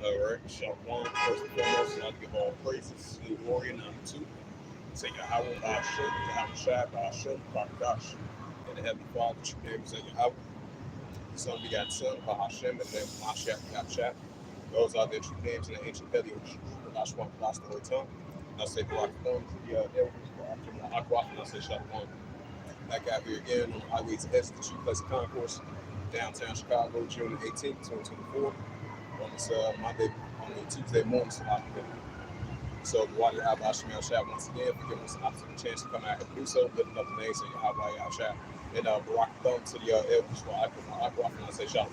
All right, shot one. First and foremost, I'll give all praises to the warrior. Number two, say Yahweh, Hashem, Yahweh Shai, Hashem, Barakash. And the Heavenly Father, true name is Yahweh. The Son begot Son, Hashem, and then Mashiach begot Shai. Those are their true names in the ancient Paleo Hebrew. The last one, last the whole tongue. And I say Barak Thumb to the elders, Barak Akwaf, and I say Shalom. Back out here again on the highway to Hedges, the Chief Place of Concourse, downtown Chicago, June 18th, 2024. On this Monday, on the Tuesday morning, so the water Yahweh Shemel Shah once again for giving us an opportunity chance to come out and do so, lifting up the name, saying Yahweh Shah. And Barak Thumb to the elders for Akwaf, and I say Shalom.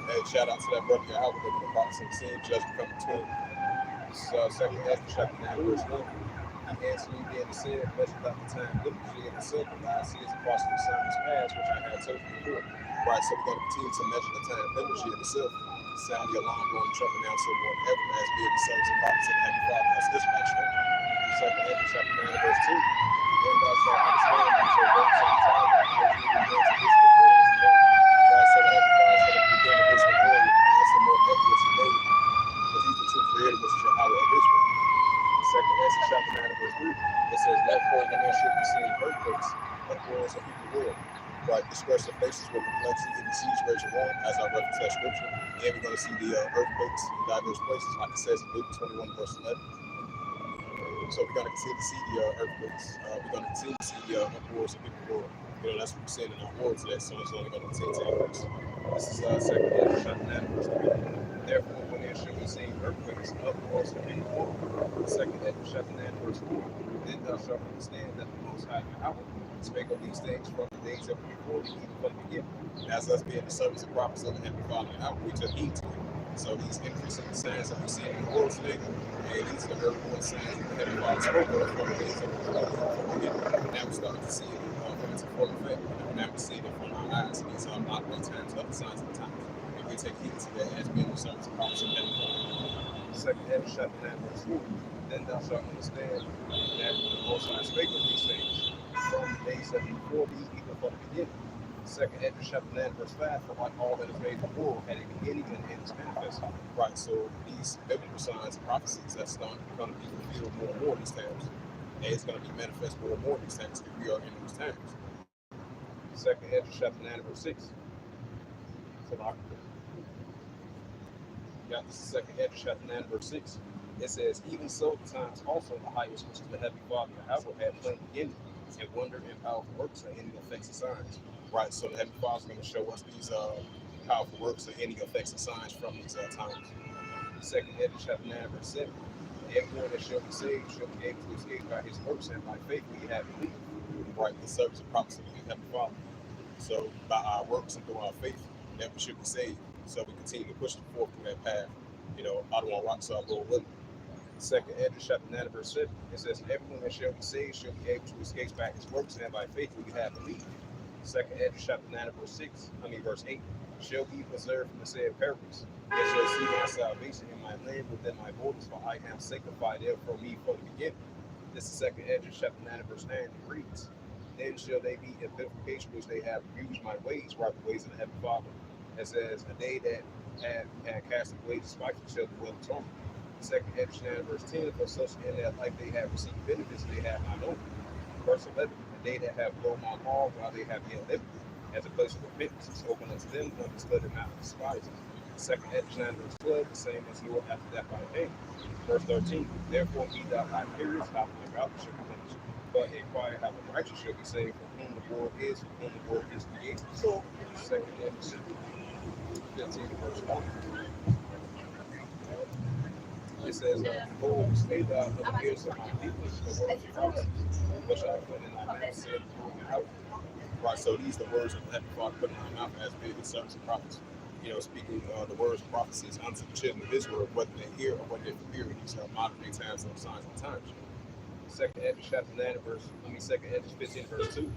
Hey, shout out to that brother Yahweh living the box and sin, just becoming twin. Second Esther chapter 9, verse 1. I answer you being the sin, measured out the time, liberty in the silver, God sees across the Son's past, which I had told you before. Right, so we're going to continue to measure the time, liberty in the silver, sound the alarm blowing, trumpet now, so more ever as being the sons and prophets of the Heavenly Father as dispatched them. Second Esther chapter 9, verse 2. When thou shalt understand these your works and time, which will begin to this the world is the Lord. Right, so the Heavenly Father is going to begin to this the world, and some more ever which he made, because he's the true creator, which is Yahweh of Israel. Second Ezra chapter 9 verse 3, it says, therefore when there should be seen earthquakes, uproars of people world. Right, dispersive places with perplexity in the siege region 1, as I reference that scripture. And we're going to see the earthquakes in diverse places, like it says in Luke 21 verse 11. So we're going to continue to see the earthquakes. We're going to continue to see the uproars of people world. That's what we're seeing in our world today, so it's only going to continue to increase. This is second Ezra chapter 9 verse 3. Therefore, when there shall be seen earthquakes, uproars of people world. Second Ezra chapter 9 verse 4. Then thou shalt understand that the Most High Yahweh spake of these things from the days of before, even from the beginning. As us being the servants and prophets of the Heavenly Father Yahweh, we took heed to it. So these increasing signs that we see in the world today, and these are the early signs that the Heavenly Father spoke of from the days of before, even from the beginning. Now we're starting to see it come into full effect. Now we're seeing it from our eyes. These are not the times, other signs of the times. And we take heed to that as being the servants and prophets of the Heavenly Father. Second Ezra chapter 9 verse 4. Then thou shalt understand that the Most High spake of these things from the days that before thee, even from the beginning. Second Ezra chapter 9 verse 5, for like all that is made before had a beginning and end is manifest. Right, so these biblical signs and prophecies that's going to be fulfilled more and more these times. And it's going to be manifest more and more these times if we are in these times. Second Ezra chapter 9 verse 6. So got this is second Ezra chapter 9 verse 6. It says, even so the times also the highest which the Heavenly Father Yahweh had plain beginning, and wonder and powerful works and any effects and signs. Right, so the Heavenly Father is going to show us these powerful works and any effects and signs from these times. Second Ezra chapter 9 verse 7. Everyone that shall be saved shall be able to escape by his works, and by faith we have believed. Right, the service and promise of the Heavenly Father. So by our works and through our faith, that we should be saved. So we continue to push forth through that path. I don't want rocks, so I'll go with it. Second Ezra chapter 9 verse 7, it says, everyone that shall be saved shall be able to escape by his works, and by faith we have believed. Second Ezra chapter 9 verse 8, shall be preserved from the said parables, that shall see my salvation in my land within my borders, for I am sanctified there from me from the beginning. This is second Ezra chapter 9 verse 9, it reads, then shall they be in purification which they have used my ways, right the ways of the Heavenly Father. It says, a day that had cast away despitefully shall dwell in torment. Second Ezra 9 verse 10, for such in their life they have received benefits they have not known. Verse 11, the day that have blown my hall while they have yet lived, as a place of repentance is open unto them, understood and not despised. Second Ezra 9 verse 12, the same as Lord after that by name. Verse 13, therefore be thou high periods, how the godly shall be punished. But inquire how the righteous shall be saved, from whom the world is, from whom the world is created. So, second Ezra 15 verse 1. It says, behold, stay thou in the ears of my people, the words of prophecies, which I put in thy mouth, said the Lord. Right, so these are the words of the Heavenly Father put in my mouth as being the servants and prophets. Speaking the words of prophecies unto the children of Israel, whether they hear or whether they fear. These are modern day times and signs and times. Second Ezra chapter 9 second Ezra 15 verse 2.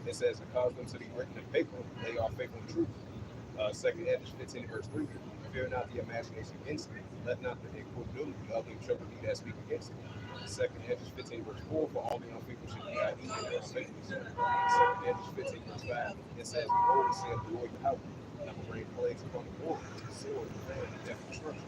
It says, and cause them to be written in paper, they are faithful and true. Second Ezra 15 verse 3. Fear not the imagination of instinct, Let not the incredulity of the intrepidity that speak against it. Second Hedges 15 verse 4, for all the young people should be at ease in their own faithfulness. Second Hedges 15 verse 5, it says, behold, saith the Lord your house, and I will bring plagues upon the Lord, sword, famine, and death, and destruction.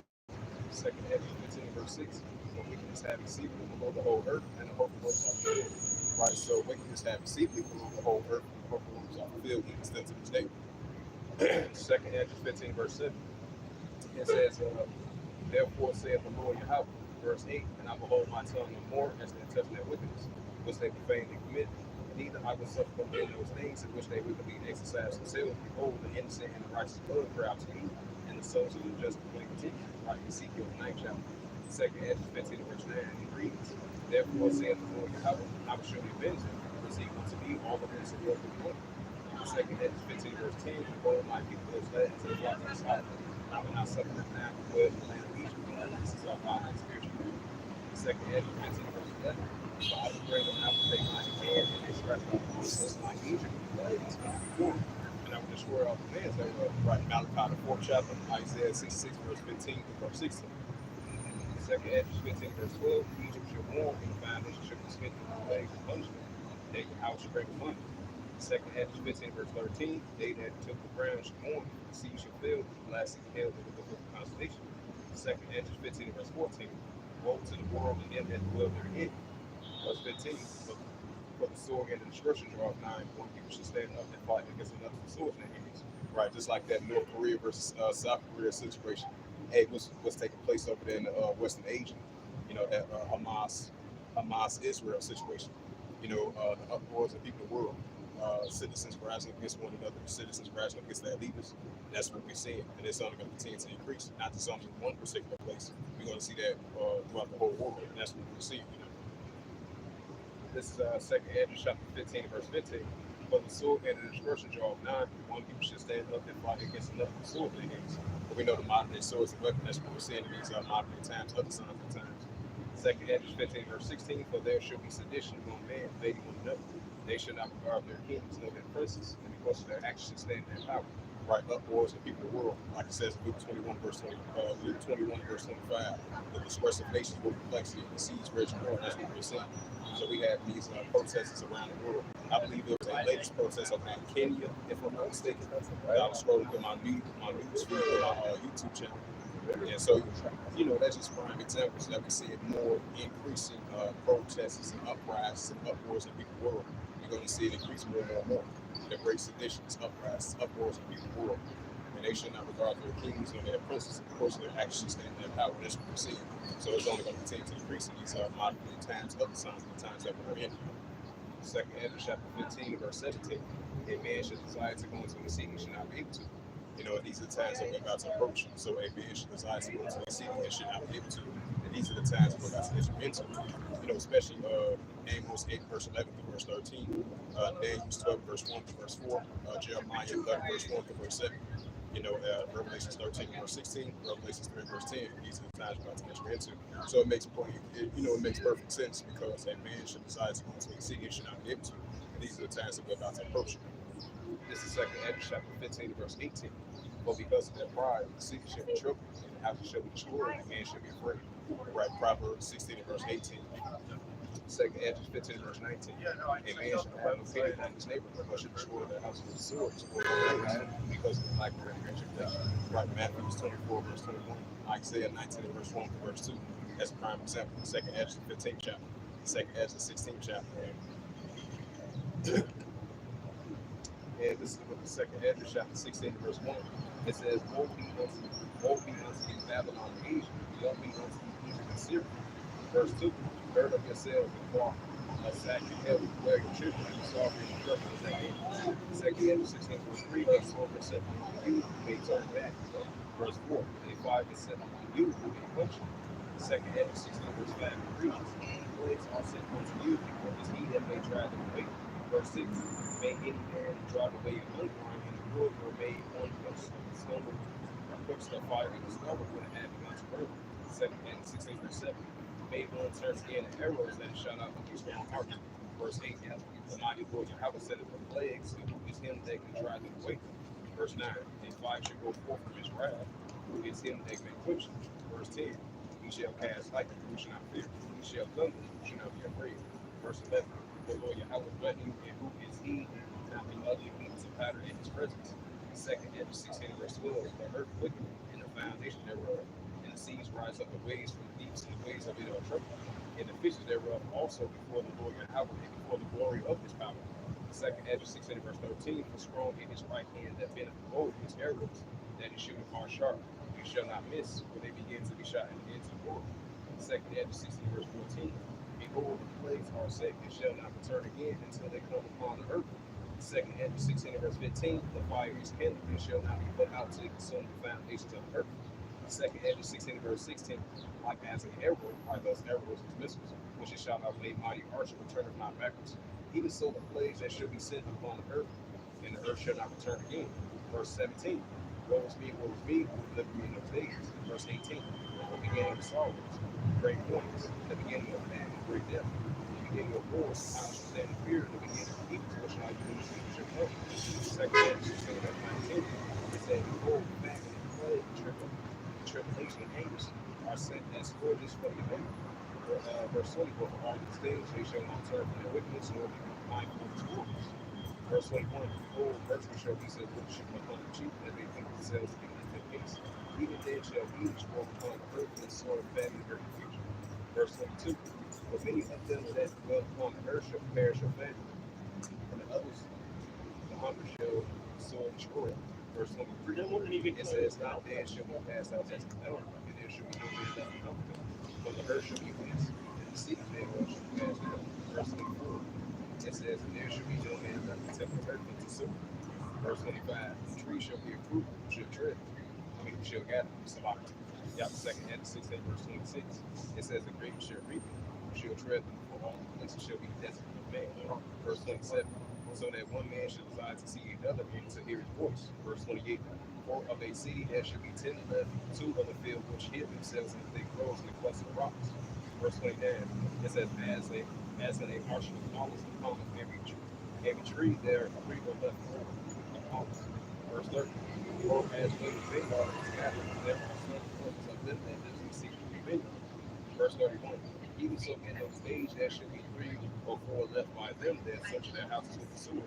Second Hedges 15 verse 6, for wickedness have exceedingly below the whole earth, and the hope of works are fulfilled. Right, so wickedness have exceedingly below the whole earth, and the hope of works are fulfilled, even still to this day. Second Hedges 15 verse 7, it says, therefore saith the Lord Yahweh, verse 8, and I will hold my tongue no more as they touch their wickedness, which they profanely commit. Neither I will suffer them in those things in which they wickedly exercise themselves. Behold, the innocent and the righteous blood cry out to me, and the souls of the just will continue. Right, Ezekiel 9 chapter. Second Ezra 15 verse 9, it reads, therefore saith the Lord Yahweh, I will surely avenge them, receive unto me all the innocent blood of the Lord. Second Ezra 15 verse 10, behold, my people is led into the flock of the side. I will not suffer them now to dwell in the land of Egypt. This is our God and spiritual. Second Ezra 15 verse 11, for I will bring them out with a mighty hand, and they stretch out the just like Egypt, and I will destroy all the lands that were right in Malachi the 4th chapter, Isaiah 66 verse 15 to verse 16. Second Ezra 15 verse 12, Egypt shall mourn, and the foundation shall be smitten with plagues and punishment. They your house shall bring upon you. Second Ezra 15 verse 13, they that took the ground shall mourn, the sea shall fill, the blasting hail that will look for consolation. Second Ezra 15 verse 14, woe to the world and them that dwell therein. Verse 15, for the sword and the destruction draweth nigh, one people should stand up and fight against another with swords in their hands. Right, just like that North Korea versus South Korea situation. Hey, what's taking place over there in Western Asia? You know, that Hamas Israel situation. You know, the uproars of people in the world. Citizens rising against one another, citizens rising against their leaders. That's what we're seeing, and it's only going to continue to increase. Not just only in one particular place. We're going to see that throughout the whole world, and that's what we're seeing. You know, this is Second Ezra chapter 15, verse 15. For the sword and the destruction draw of nigh, one people should stand up and fight against another with sword in their hands. But we know the modern day swords and weapons. That's what we're seeing in these modern day times, other signs of times. Second Ezra 15, verse 16. For there shall be sedition among men, invading one another. They shall not regard their kings nor their princes, and because of their actions stand in their power. Right, uproars of people in the world, like it says in Luke 21, verse 20, Luke 21, verse 25. The disperse of nations will perplexity, and the seas raging war. That's what we're seeing. So we have these protests around the world. I believe there was a latest protest over in Kenya, if I'm not mistaken. I was scrolling through my news feed on my YouTube channel. And so, you know, that's just prime examples that we see more increasing protests and uprisings and uproars in people's world. You're going to see it increase more and more and more. The great seditions, uprisings, uproars in people's world. And they should not regard their kings or their princes, of course, their actions and their power. That's what we're seeing. So it's only going to continue to increase in these modern day times, other signs of the times that we're in. Second Ezra chapter 15, verse 17. A man should desire to go into the city, should not be able to. You know, these are the times that we're about to approach. So a man should desire to go into the city and should not be able to. And these are the times we're about to enter into. You know, especially Amos 8, verse 11 through verse 13, Daniel 12, verse 1 through verse 4, Jeremiah 11, verse 1 through verse 7. You know, Revelations 13, verse 16, Revelations 3, verse 10. These are the times we're about to enter into. So it makes it makes perfect sense because a man should desire to go into the city and should not be able to. And these are the times that we're about to approach. This is Second Ezra chapter 15, verse 18. But because of their pride, the city shall be troubled, and the house shall be destroyed, and man shall be afraid. Right, Proverbs 16, verse 18. Second Ezra 15, verse 19. A man shall have no pity on his neighbor, but should destroy their house with swords or with because of the lack of reverential flesh. Right, Matthew 24, verse 21. Isaiah 19, verse 1 to verse 2. That's a prime example. Second Ezra 15 chapter. Second Ezra 16 chapter. And this is the book of Second Ezra, chapter 16, verse 1. It says, woe be unto you, Babylon and Asia, woe be unto you, Egypt and Syria. Verse 2, gird up yourselves and walk a sack and heavy, wear your children, and sorrow your instruction is at hand. Second Ezra 16, verse 3, a sword is set among you, may turn back. Verse 4, a fire is set among you, may quench you. Second Ezra 16, verse 5, reads, plagues are sent unto you, because he that may try them away. Verse 6, may any man drive away a young one in the wood, or may one stumble, or quench the fire in the stubble when it had begun to burn. Second Ezra 16, verse 7, may one turn again the arrows that shot out of his strong heart. Verse 8, the mighty Lord Yahweh said of the plagues, who is him that can drive them away. Verse 9, a fire shall go forth from his wrath, who is him that may quench it. Verse verse 10. He shall cast lightning, who shall not fear. He shall thunder, who shall not be afraid. Verse 11. The Lord Yahweh threatening, and who is he? Not the ugly beats and pattern in his presence. Second Hedges 16 verse 12. The earth quickened, and the foundation thereof. And the seas rise up the waves from the deeps, and the waves of it are troubled. And the fishes thereof also before the Lord Yahweh, and before the glory of his power. Second Hedges 16 verse 13. For strong in his right hand that bendeth the bow, his arrows, that he shooteth are sharp. You shall not miss when they begin to be shot in the ends of war. Second Hedges 16 verse 14. Behold, the plagues are set and shall not return again until they come upon the earth. Second Hedges 16 verse 15. The fire is kindled and shall not be put out to consume the foundations of the earth. Second Hedges 16 verse 16. Like as an arrow are those arrows as missiles, which it shall not lay mighty archer returneth not backwards. Even so the plagues that shall be sent upon the earth, and the earth shall not return again. Verse 17. Woe is me, who delivered me in those days. Verse 18. The beginning of sorrows, great warnings, the beginning of man and great death, the beginning of wars, times of stand in fear, the beginning of evils, which I do in the shall know. Second Hedges 16 verse 19. It said, behold, famine and plague, tribulation and anguish are sent as scourges from the enemy. Verse 20, but for all these things they shall not turn from their wickedness, nor be mindful of his glories. Verse 21, behold, virtue shall be said, which shall upon the cheap, and they think themselves to be in good case. Even then shall each walk upon the earth, and sort of famine in the future. Verse 22, but many of them that dwell upon the earth shall perish of famine, and the others, the hunger shall sore destroy. Verse 23, it says, not then shall we pass out as the elder, and there shall be no man left to comfort them. For the earth shall be waste, and the cities thereof shall be cast down. Verse 24, it says, and there shall be no man left to tempt the earth into silver. Verse 25, the tree shall be a fruit, shall tread, shall gather, Salah. Second Hedges 16 verse 26, it says, the grapes shall reap, shall tread them, for all the places shall be desolate of man. Verse 27, so that one man should desire to see another and to hear his voice. Verse 28, for of a city there should be 10 left, 2 of the field which hid themselves in thick groves and clusters of rocks. Verse 29, it says, as in a marshal of olives upon every tree there are 3 or left over. Verse 30, for as when the vineyard is gathered, there are some of them that lives in the secret vineyard. Verse 31, even so in those days there should be 3 or 4 left by them that such their houses with the sword.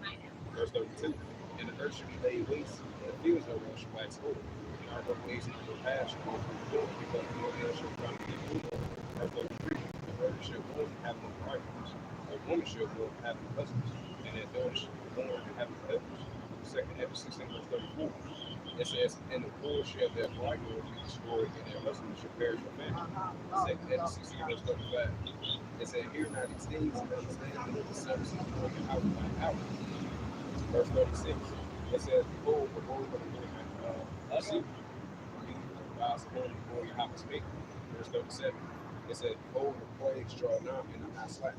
Verse 32, and the earth should be laid waste, and the fields thereof shall wax old, and our ways and our paths shall go through the door, because no man shall come to the food. Verse 33, the virgin shall born have no bridegrooms, a woman shall born have no husbands, and their daughters shall be born and have no husbands. Second Hedges 16 verse 34. It says, and the poor shall their bridegroom be destroyed, and their husbands shall perish from famine. Second Hedges 16 verse 35. It said, hear now these things, and understand that the service is Lord and hour by hour. Verse 36. It says, behold, the Lord of the Lord see, God's according to the glory of how to speak. Verse 37. It says, behold, the plagues draw nigh and are not slack.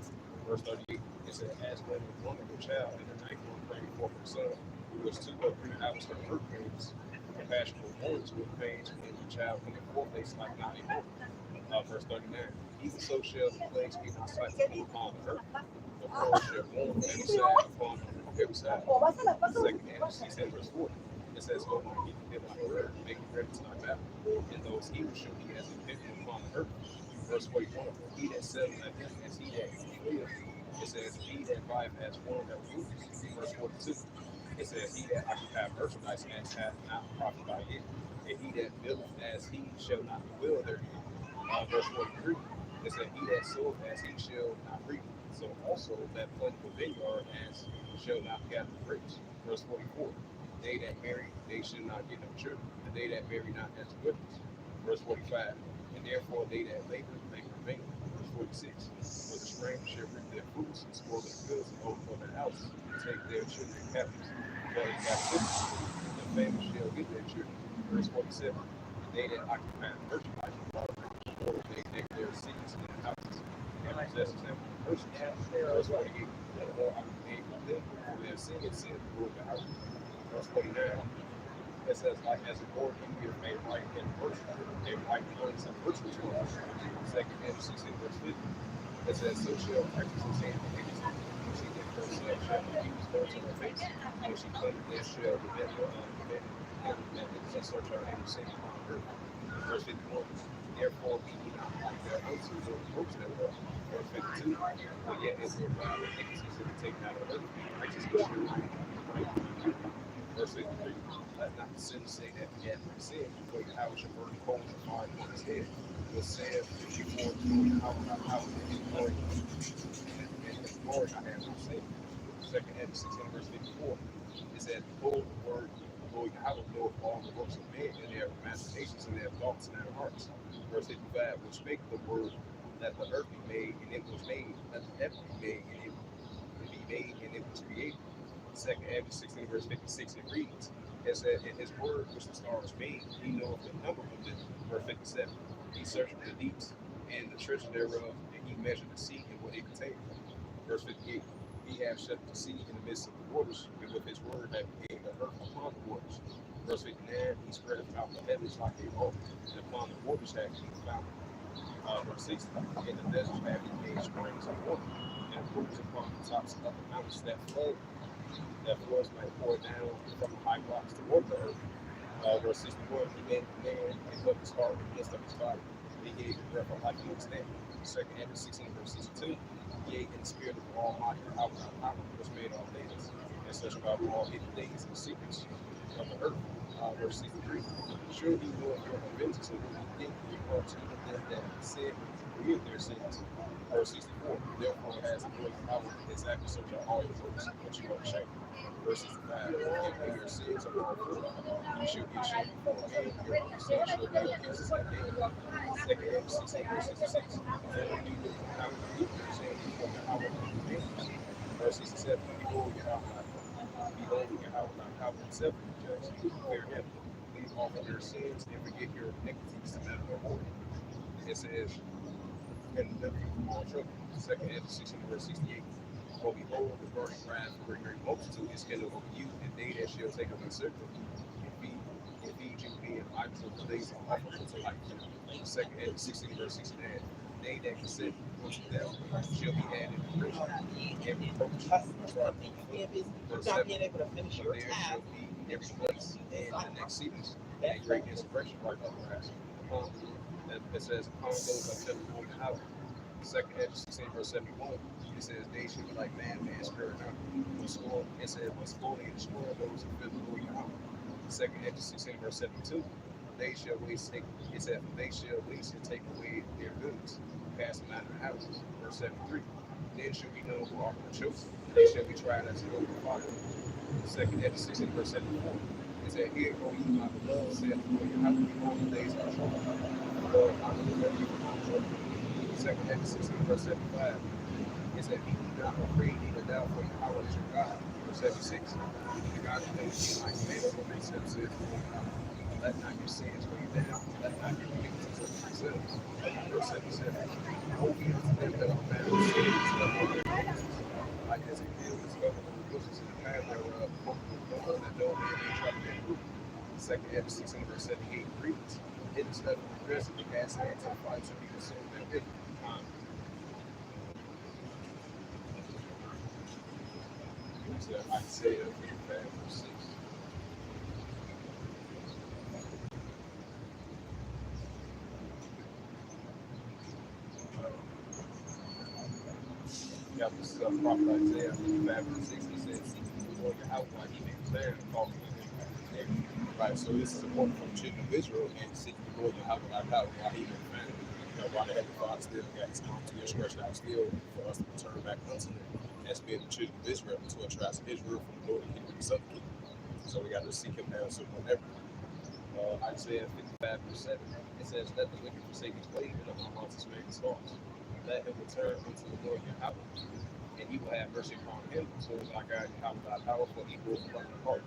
Verse 38. It said, as when a woman with child in the night will bring forth her son, who was 2 or 3 hours her birth pains, compassion for wounds with pains, and the child coming forth, they slack not a moment. Verse 39. Even so shall the plagues be not slack upon the earth. The world shall mourn on every side upon every side. Second Hedges 16 verse 40. It says, hold my people, give my word, make it ready to thy battle, and those evils shall be as a pivot upon the earth. Verse 41, he that says that as he that lives, it says, he that buyeth as one that rules. Verse 42, it says, he that occupieth merchandise as hath not profit by it, and he that buildeth as he shall not dwell therein. Verse 43, it said, he that soweth as he shall not reap, so also that plentiful vineyard as shall not gather grapes. Verse 44, they that marry, they shall not get no children, and they that marry not as widows. Verse 45, and therefore they that labor vain. Verse 46, for the stranger shall reap their fruits, and spoil their goods, and overthrow their house, and take their children captives. For in captivity, the famine shall get their children. Verse 47, and they that occupy merchandise or they take their cities and their houses, and possess them for persons. Verse 48, the more I will make of them, for their sin and sin will be out. Verse 49, it says, like as the Lord in here made right and virtue, a right place and virtue to us. Second Hedges 16 verse 50. It says, so shall righteousness and wickedness. You see that herself shall be used her to her face. When she cometh, there shall the she search her and sin upon her. Verse 51. Therefore be ye not like that unto the works that were. Verse 52. For yet is your God iniquity shall be taken out of earth, righteousness shall reign. Verse 53. Let not the sinner say that he hath not sinned, for Yahweh shall burn coals of fire upon his head. Will saith before the Lord Yahweh, not Yahweh, and his glory, and his glory I have not seen. Second Hedges 16, verse 54. It says, behold the word of the Lord Yahweh knoweth all the works of men, and their imaginations, and their thoughts, and their hearts. Verse 55. Which spake the word, let the earth be made, and it was made. Let the heaven be made, and it be made, and it was created. Second Hedges 16, verse 56, it reads, it said, in his word which the stars made, he knoweth the number of them. Verse 57. He searched the deeps and the treasure thereof, and he measured the sea and what it contained. Verse 58. He hath shut the sea in the midst of the waters, and with his word hath made the earth upon the waters. Verse 59. He spreadeth out the heavens like a vault, and upon the waters hath he founded. Verse 60. In the deserts hath he made springs of water, and rivers upon the tops of the mountains that floods might pour down from the high rocks to water the earth. Verse 61. He made man and put his heart in the midst of his body. He gave the breath of life to understand. Second Hedges 16, verse 62. Yea, in the spirit of the Almighty, our power was made all things, and such about all hidden things and secrets of the earth. Verse 63. Surely he knoweth your offenses, and will think reproach even them that sin forgive their sins. Verse 64. Therefore has the Lord power exactly search out all your works, but you are ashamed. Verse 65. If your sins are all full, you should be ashamed before men, your sins shall be against the day. Second Hedges 16, verse 66. Verse 67. Behold, Yahweh himself will judge you, fear him. Leave off of your sins and forget your iniquities to them no more. It says, and deliver you from all trouble. Second Hedges 16, verse 68. For behold, the burning wrath for a great multitude is kindled over you, and they that shall take away certain. If feed you being mindful of the days of offer to life. Second Hedges 16, verse 69. They that consent unto them shall be added to prison, and reproach verse 7. For there shall be every place and the next seasons, and great inspiration right on the grass. It says, upon those that tell the Lord Yahweh. Second Hedges 16, verse 71. It says, they shall be like man spared not. It says, when spoiling and destroying those who fear the Lord Yahweh. Second Hedges 16, verse 72. They shall waste, it said, they shall waste and take away their goods, pass them out of the houses. Verse 73. Then shall we know who are the chosen. They shall be tried as gold and fire. Second Hedges 16, verse 74. It said, hear, O ye my beloved, saith the Lord Yahweh, behold the days are trouble. Lord, I will deliver you from all trouble. Second Hedges 16, verse 75. It said, be ye not afraid, neither doubt, for Yahweh is your God. Verse 76. The God of things, my commandments will make sense, saith the Lord Yahweh. Let not your sins weigh you down. Let not your iniquities of yourselves. Verse 77. Hold ye unto them that are bound in sin, like as a field is covered with bushes in the path thereof, that no man may try to get through. Second Hedges 16, verse 78 reads, it is left with the rest of the gas and to the fire to be consumed therewith. Isaiah 55, verse 6. Yeah, this is prophet Isaiah 55, verse 6. He says, seek the Lord Yahweh while he may be there and call him his name. Right, so this is important for the children of Israel and seeking the Lord Yahweh while he may be found. While the Heavenly Father still got his arm to be stretched out still for us to return back unto him. As being the children of Israel, the 12 tribes of Israel from the northern kingdom to the southern kingdom. So we got to seek him now so whenever. Isaiah 55, verse 7. It says, let the wicked forsake his way, and the unrighteous man his thoughts. Let him return unto the Lord Yahweh, and he will have mercy upon him. So is our God Yahweh thy power, for he will alone depart.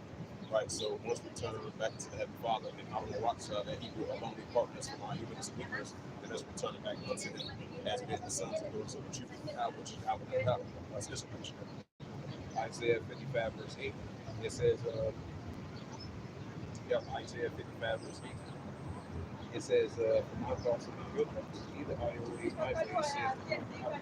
Right, so once we turn back to the Heavenly Father and our rocks that he will alone depart us from our evilness and weakness, and us returning back unto him as being the sons and daughters of the true power, which is Yahweh thy power. That's his scripture. Isaiah 55, verse 8. It says, Isaiah 55, verse 8. It says, for my thoughts are not your thoughts, neither are your ways my ways, says the Lord.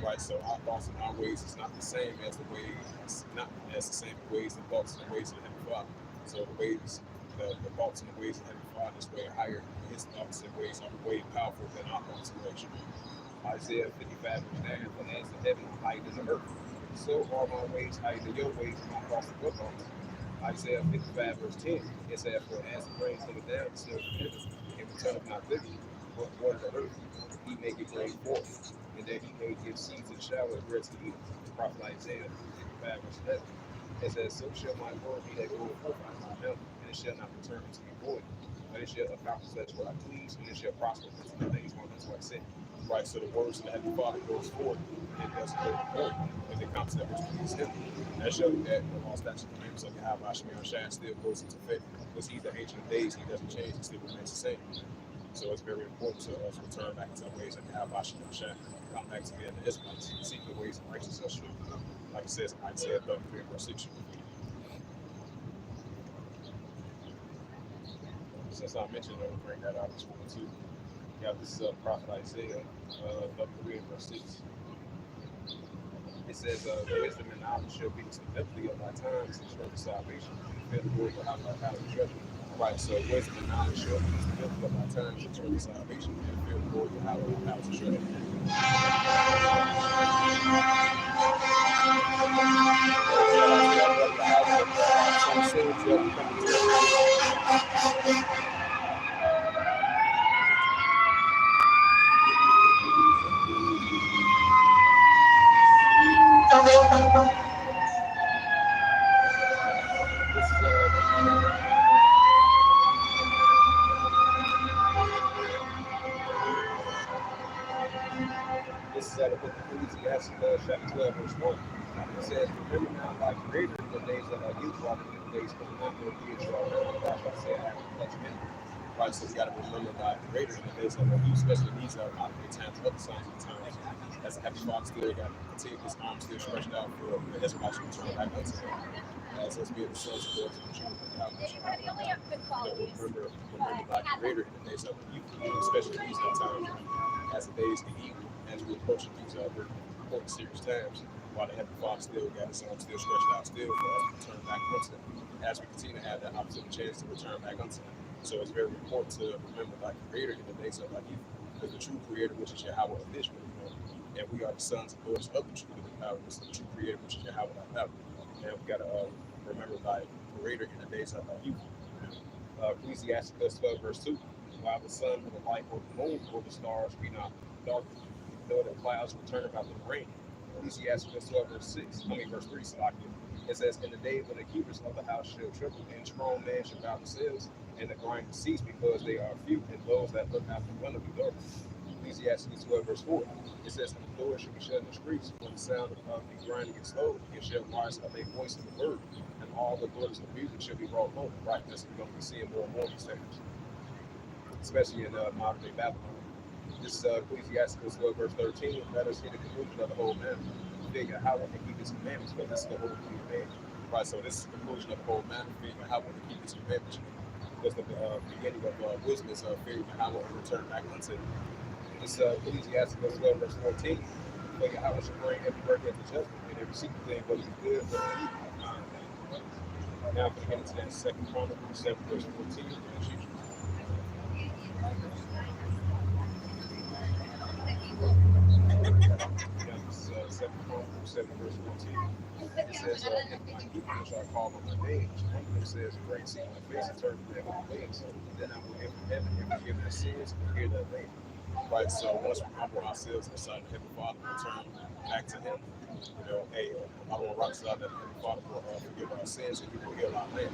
right? So our thoughts and our ways is not the same as the ways, not as the same ways and thoughts and the ways of the Heavenly Father. So the ways, the thoughts and the ways of the Heavenly Father is way higher. His thoughts and ways are way powerful than our thoughts and ways. Isaiah 55 verse 9, for as the heaven is higher than the earth, so are my ways higher than your ways, and my thoughts than your thoughts. Isaiah 55 verse 10, it says, for as the rain cometh down, the snow from heaven, and returneth not thither, but water the earth, he make it bring forth, and that he may give seed to the shower and bread to eat. The prophet Isaiah 55 verse 11. It says, so shall my word be that goeth forth out of my mouth, and it shall not return unto me void, but it shall accomplish that what I please, and it shall prosper unto the things whereunto I sent. Right, so the words of the Heavenly Father goes forward and does go forward when it comes to that which please Him. That shows that the law, statutes, and commandments of Yahweh Shemir Shad still goes into effect because He's the Ancient of Days. He doesn't change; He still remains the same. So it's very important to us return back to the ways of Yahweh Shemir Shad, come back to being the Israelites, seek the ways of righteousness. Like it says in Isaiah 33 verse 6. Since I mentioned, I will bring that out this one too. Yeah, this is prophet Isaiah 33 verse 6. It says, wisdom and knowledge shall be the stability of thy times and strength of salvation. Fear the Lord will have thy power and treasure. Right, so wisdom and knowledge shall be the stability of thy times and strength of salvation. And fear the Lord will have thy power and treasure. This is out of the book of Ecclesiastes, chapter 12, verse 1. It says, remember now thy creator in the days of thy youth, while the days come not will be as well. That's why I say I have to touch him. Right, so we got to remember thy creator in the days of thy youth, especially these are not the times, other signs of the times. As a happy father still got to continue his arm still stretched out for the Israelites to return back unto him. As us being the sons of God to the truth and how much remember thy creator in the days of the youth, especially these times as the days get evil, as we approach these very important serious times, while the Heavenly Father still got his arm still stretched out still for us to return back unto him, as we continue to have that opportunity chance to return back unto him. So it's very important to remember thy creator in the days of thy youth, because the true creator, which is Yahweh of Israel, and we are the sons and daughters of the true power, the true creator, which is Yahweh of power. And we got to remember thy creator in the days of thy youth. Ecclesiastes 12 verse 2. While the sun or the light or the moon or the stars be not dark, though the clouds return about the rain. Ecclesiastes 12 verse 6. Verse 3. So it says, in the day when the keepers of the house shall triple, and strong men shall bow themselves, and the grinding cease because they are few, and those that look after one will be dark. Ecclesiastes 12 verse 4. It says, and the doors shall be shut in the streets, when the sound of the grinding is slow, it shall rise up a voice of the bird, and all the daughters of music shall be brought home. Right, that's what we're going to be seeing more and more these days, especially in modern day Babylon. This is Ecclesiastes 12 verse 13. Let us hear the conclusion of the whole matter. Fear how to keep his commandments, but this is the whole command. Right, so this is the conclusion of the whole matter. Fear how to keep his commandments. Because the beginning of wisdom is fearing how to return back unto him. This Ecclesiastes 12 verse 14. For Yahweh shall bring every work into judgment, and every secret thing, whether it be good or evil. Now we get into that second Chronicles 7 verse 14. Second Chronicles 7 verse 14. It says, if my people which I call on my name, one of them says, great, see my face and turn from their wicked ways, then I will enter heaven and forgive their sins and hear their land. Right, so once we humble ourselves inside the Heavenly Father and return back to Him, hey, I want to rock side that the Heavenly Father will forgive our sins and He will heal our land.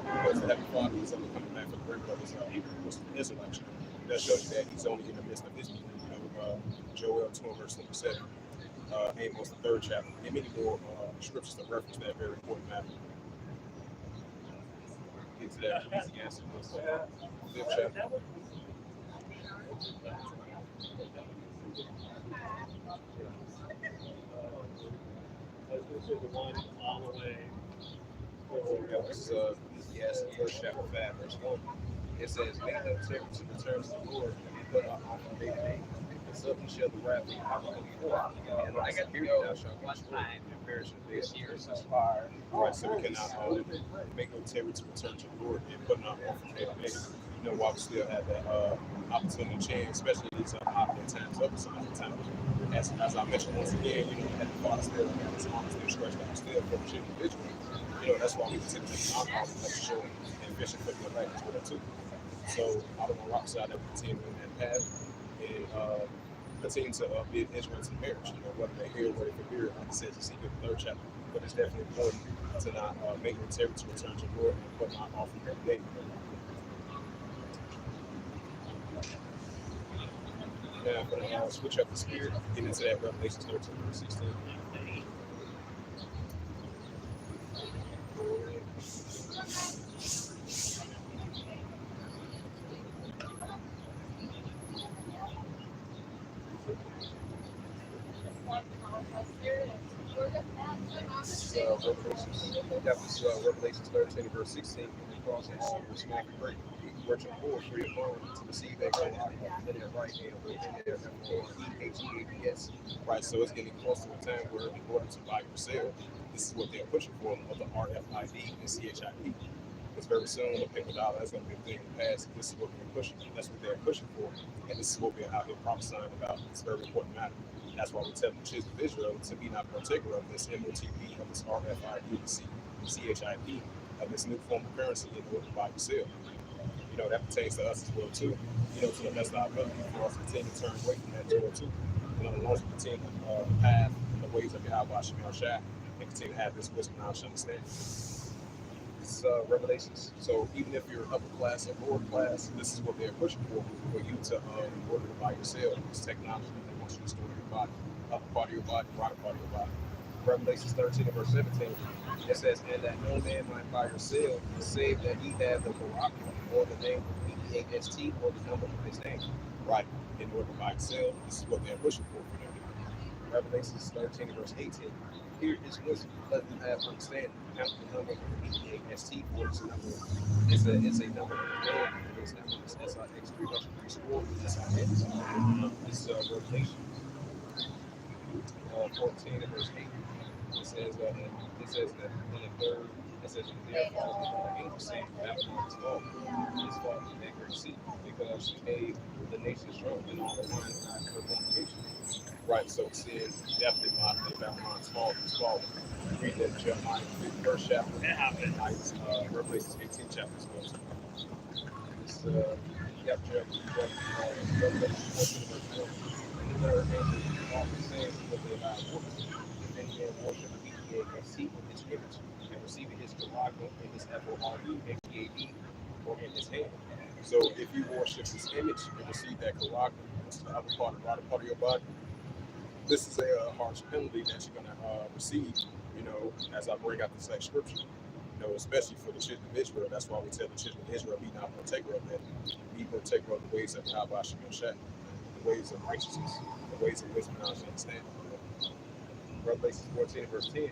Because the Heavenly Father is only coming back for the remnant of His people, which is the Israelites. That shows you that He's only in the midst of His people. Joel 2 verse 7. Amos, the 3rd chapter, and many more scriptures that reference that very important matter. Get to that Ecclesiastes 5th chapter. This is Ecclesiastes 1st chapter 5 verse 1. It says, make no terror to the terms of the Lord, and put up on the day. this up and shall the wrath of Yahweh before. And on that period thou shalt be destroyed, and perish in the day of years as fire. Right, so we cannot make no terror to return to the Lord and put not off from day to day. You know, while we still have that opportunity to change, especially these holiday times, other signs of time. As I mentioned once again, you know, at the Father still got his arm still stretched out still for the children of Israel. You know, that's why we continue to make our calls to show and fishing for the light as well too. So I don't want to rock side that we continue in that path and continue to bid Israel to marriage. You know, whether they hear or whether they hear, like I said, Ezekiel the 3rd chapter. But it's definitely important to not make no terror to return to the Lord and put not off from every day. Now I'm going to switch up the spirit, get into that Revelation 13, verse 16. Revelation 13, verse 16, and calls it all the small and great, rich and poor, free and bond, to receive that God in their right hand, within their Hedges. Right, so it's getting close to a time where in order to buy or sell, this is what they're pushing for, of the RFID and CHIP. Because very soon the paper dollar is going to be a thing in the past. This is what we're pushing. That's what they're pushing for. And this is what we're out here prophesying about. It's a very important matter. That's why we tell the children of Israel to be not partaker of this MOTP, of this RFID, the CHIP, of this new form of currency in order to buy and sell. You know, that pertains to us as well too. You know, to the best of our ability for us to continue to turn away from that as well too. You know, as long as we continue the path and the ways of Yahweh Shemel Shah and continue to have this wisdom, knowledge, and understanding. This is Revelations. So even if you're upper class or lower class, this is what they're pushing for you to in order to buy your sale. This technology that they want you to store in your body, upper part of your body, right part of your body. Revelations 13 and verse 17, it says, and that no man might buy or sell, save that he have the Barak, or the name of BEAST, or the number of his name. Right. In order to buy and sell, this is what they're pushing for them. Revelations 13 and verse 18. Here is wisdom, let them have understanding. Count the number of the BEAST, for it's a number. It's a number of the man. His number is SIX 334. This is Revelation 14 and verse 8. It says that in the third, it says, therefore the angel saying, Babylon is fallen. It's fallen in that great sea, because she made the nations drunk and all the wine of her fornication. Right, so it says definitely not that Babylon's fallen. It's fallen. Read that in Jeremiah 1st chapter. It happened. Revelation 18 chapter as well. It's Revelation 14 verse 4. And the third angel also saying, because they allowed worship. If any man worship BEAST with his image and receive his Karago in his FOREGAD or in his hand. So if you worship his image and receive that Karago, which is the other part, the right part of your body, this is a harsh penalty that you're going to receive, you know, as I bring out this next scripture, you know, especially for the children of Israel. That's why we tell the children of Israel, be not partaker of that. Be partaker of the ways of Yahweh Shemel Shah, the ways of righteousness, the ways of wisdom, knowledge, and understanding. Revelation 14 verse 10,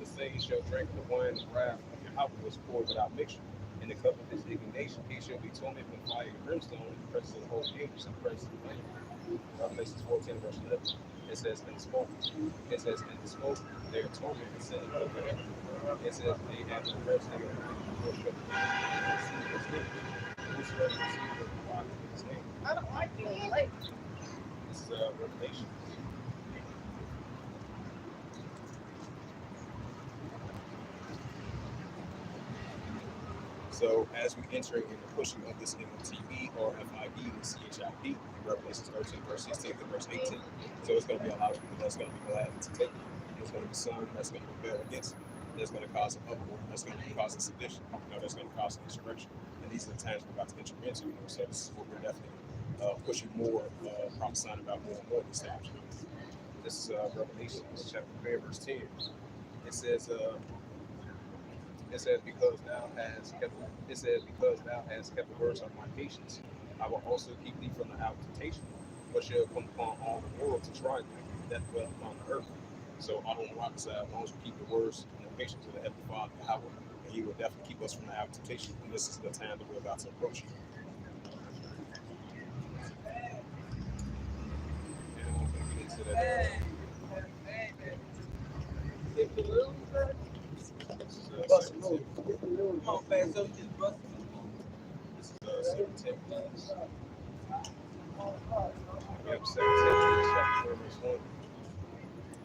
the same shall drink the wine of wrath of Yahweh was poured without mixture. In the cup of his indignation, he shall be tormented with fire and brimstone in the presence of the whole angels and the presence of the Lamb. Revelation 14 verse 11. It says, in the smoke. It says, in the smoke, they are tormented and sent into forever. It says, they have no rest, they are worship and receive his name. Whosoever receives the rock in his name. I don't like being late. This is Revelation. So as we entering in the pushing of this MOTP or FIB and CHIP in Revelation 13 verse 16 to verse 18. So it's going to be a lot of people that's going to be glad to take it. There's going to be some that's going to rebel against it. There's going to cause an uproar. That's going to be causing sedition. You know, that's going to cause an insurrection. And these are the times we're about to enter into. You know, so this is what we're definitely pushing more, prophesying about more and more these times. You know. This is Revelation chapter 3 verse 10. It says. It says, because thou hast kept the words of my patience, I will also keep thee from the hour of temptation, which shall come upon all the world to try them that dwell upon the earth. So I don't rock side, as long as we keep the words and the patience of the Heavenly Father, Yahweh, and He will definitely keep us from the hour of temptation. And this is the time that we're about to approach. Second Timothy. Yep, Second Timothy chapter 4, verse 1.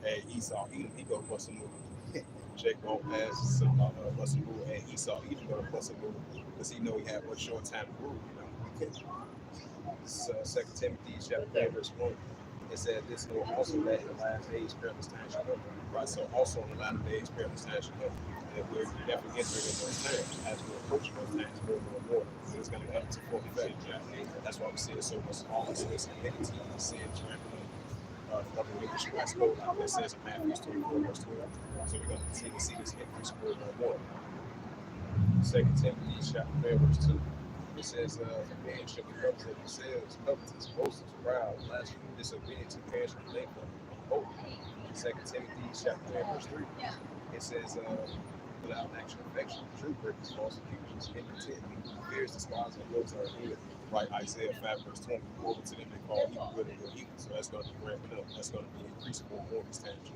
And Esau, he go bust a move. Jacob won't pass some bust a move, and Esau, he gonna bust a move because he know he had one short time to rule. This is 2 Timothy chapter 3, verse 1. It said this will also that in the last days perilous times shall come. Right, so also in the latter days perilous times shall come. And we're definitely entering in those times as we approach those times more and more. So it's going to come to full effect. That's why we see it so much all this humility, we see it trampling other English West Coast that says in Matthew 24, verse 12. So we're going to continue to see this increase more and more. 2 Timothy chapter 3, verse 2. It says, man should be covetous of themselves, covetous, boasters, proud, blasphemous, disobedient to parents, and thankful, hope. 2 Timothy chapter 3, verse 3. It says, without actual affection, true purpose, false accusations, incontent, fears, despising, and those are good. Right, Isaiah 5, verse 20. Over to them they call evil good and good evil. So that's going to be ramping up. That's going to be increasing more and more these times.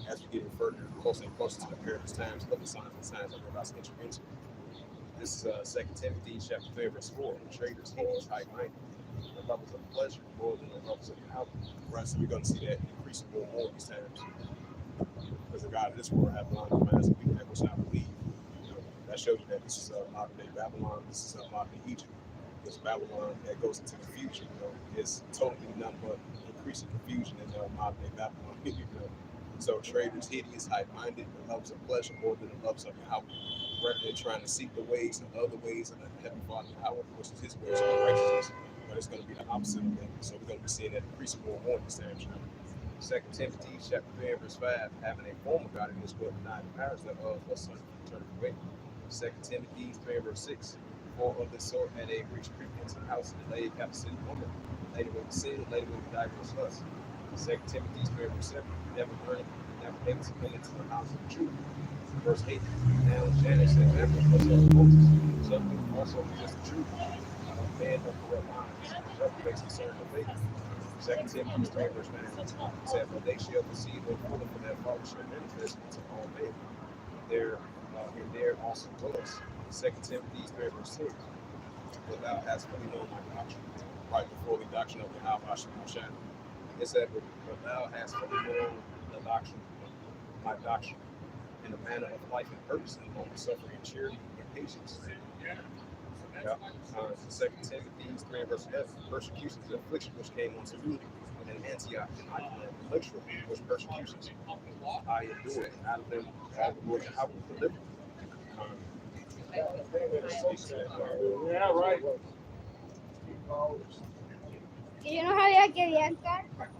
As we get further, closer and closer to the perilous times, of the signs and signs that we're about to enter into. This is 2 Timothy chapter 3, verse 4. Traitors, hideous, high-minded, the lovers of pleasure more than the lovers of power. Right, so we're going to see that increasing more and more these times. Because the God of this world have blind minds and people that which not believe. That shows you that this is modern day Babylon. This is modern day Egypt. This Babylon that goes into the future, is totally nothing but increasing confusion in modern day Babylon. So traitors, hideous, high-minded, the lovers of pleasure more than the lovers of Yahweh. Rather than trying to seek the ways and other ways of the Heavenly Father Yahweh, which is His ways of righteousness, but it's going to be the opposite of that. So we're going to be seeing that increasing more and more this time. 2 Timothy chapter 3, verse 5, having a form of godliness but not the powers thereof, lest some turn away. 2 Timothy 3, verse 6, for of this sort had a rich creeping into the house and laid captive city woman, laid with sin, laid with diverse lusts. 2 Timothy 3, verse 7, never learning, never able to come into the house of the truth. Verse 8, now Janus and Ephraim was of Moses, subject also just the truth, man of corrupt minds, reprobates concerning the faith. 2 Timothy 3, verse 9 said, but they shall perceive their ruler for their father shall manifest unto all men. There also was. 2 Timothy 3, verse 10, but thou hast fully known my doctrine, right before the doctrine of Yahweh Shemashah. It said, but thou hast fully known the doctrine, my doctrine, in the manner of life and purpose, and long suffering, and charity, and patience. 2 Timothy 3, verse 11, persecutions and affliction which came unto me in Antioch and Iconium and Lystra, which persecutions I endured, and out of them all the Lord Yahweh delivered me. Yeah, right. Yo no sabía que había cartas.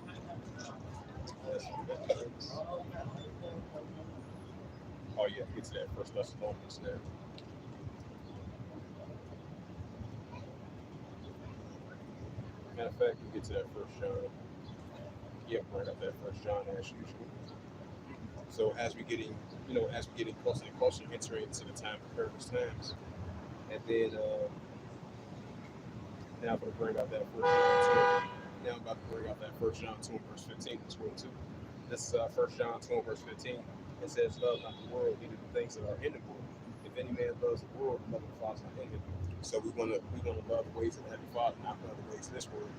Oh yeah, get to that first lesson on this there. Matter of fact, we get to that first John. Yep, right up that first John as usual. So as we getting closer and closer, entering into the time of perilous times, and then now I'm going to bring out that first John 2. Now I'm about to bring out that first John 2 verse 15 as well too. This is first John 2 verse 15. It says, "Love not the world, neither the things that are in the world. If any man loves the world, the love of the Father is not in him." So we want to love the ways of the Heavenly Father, not love the ways of this world.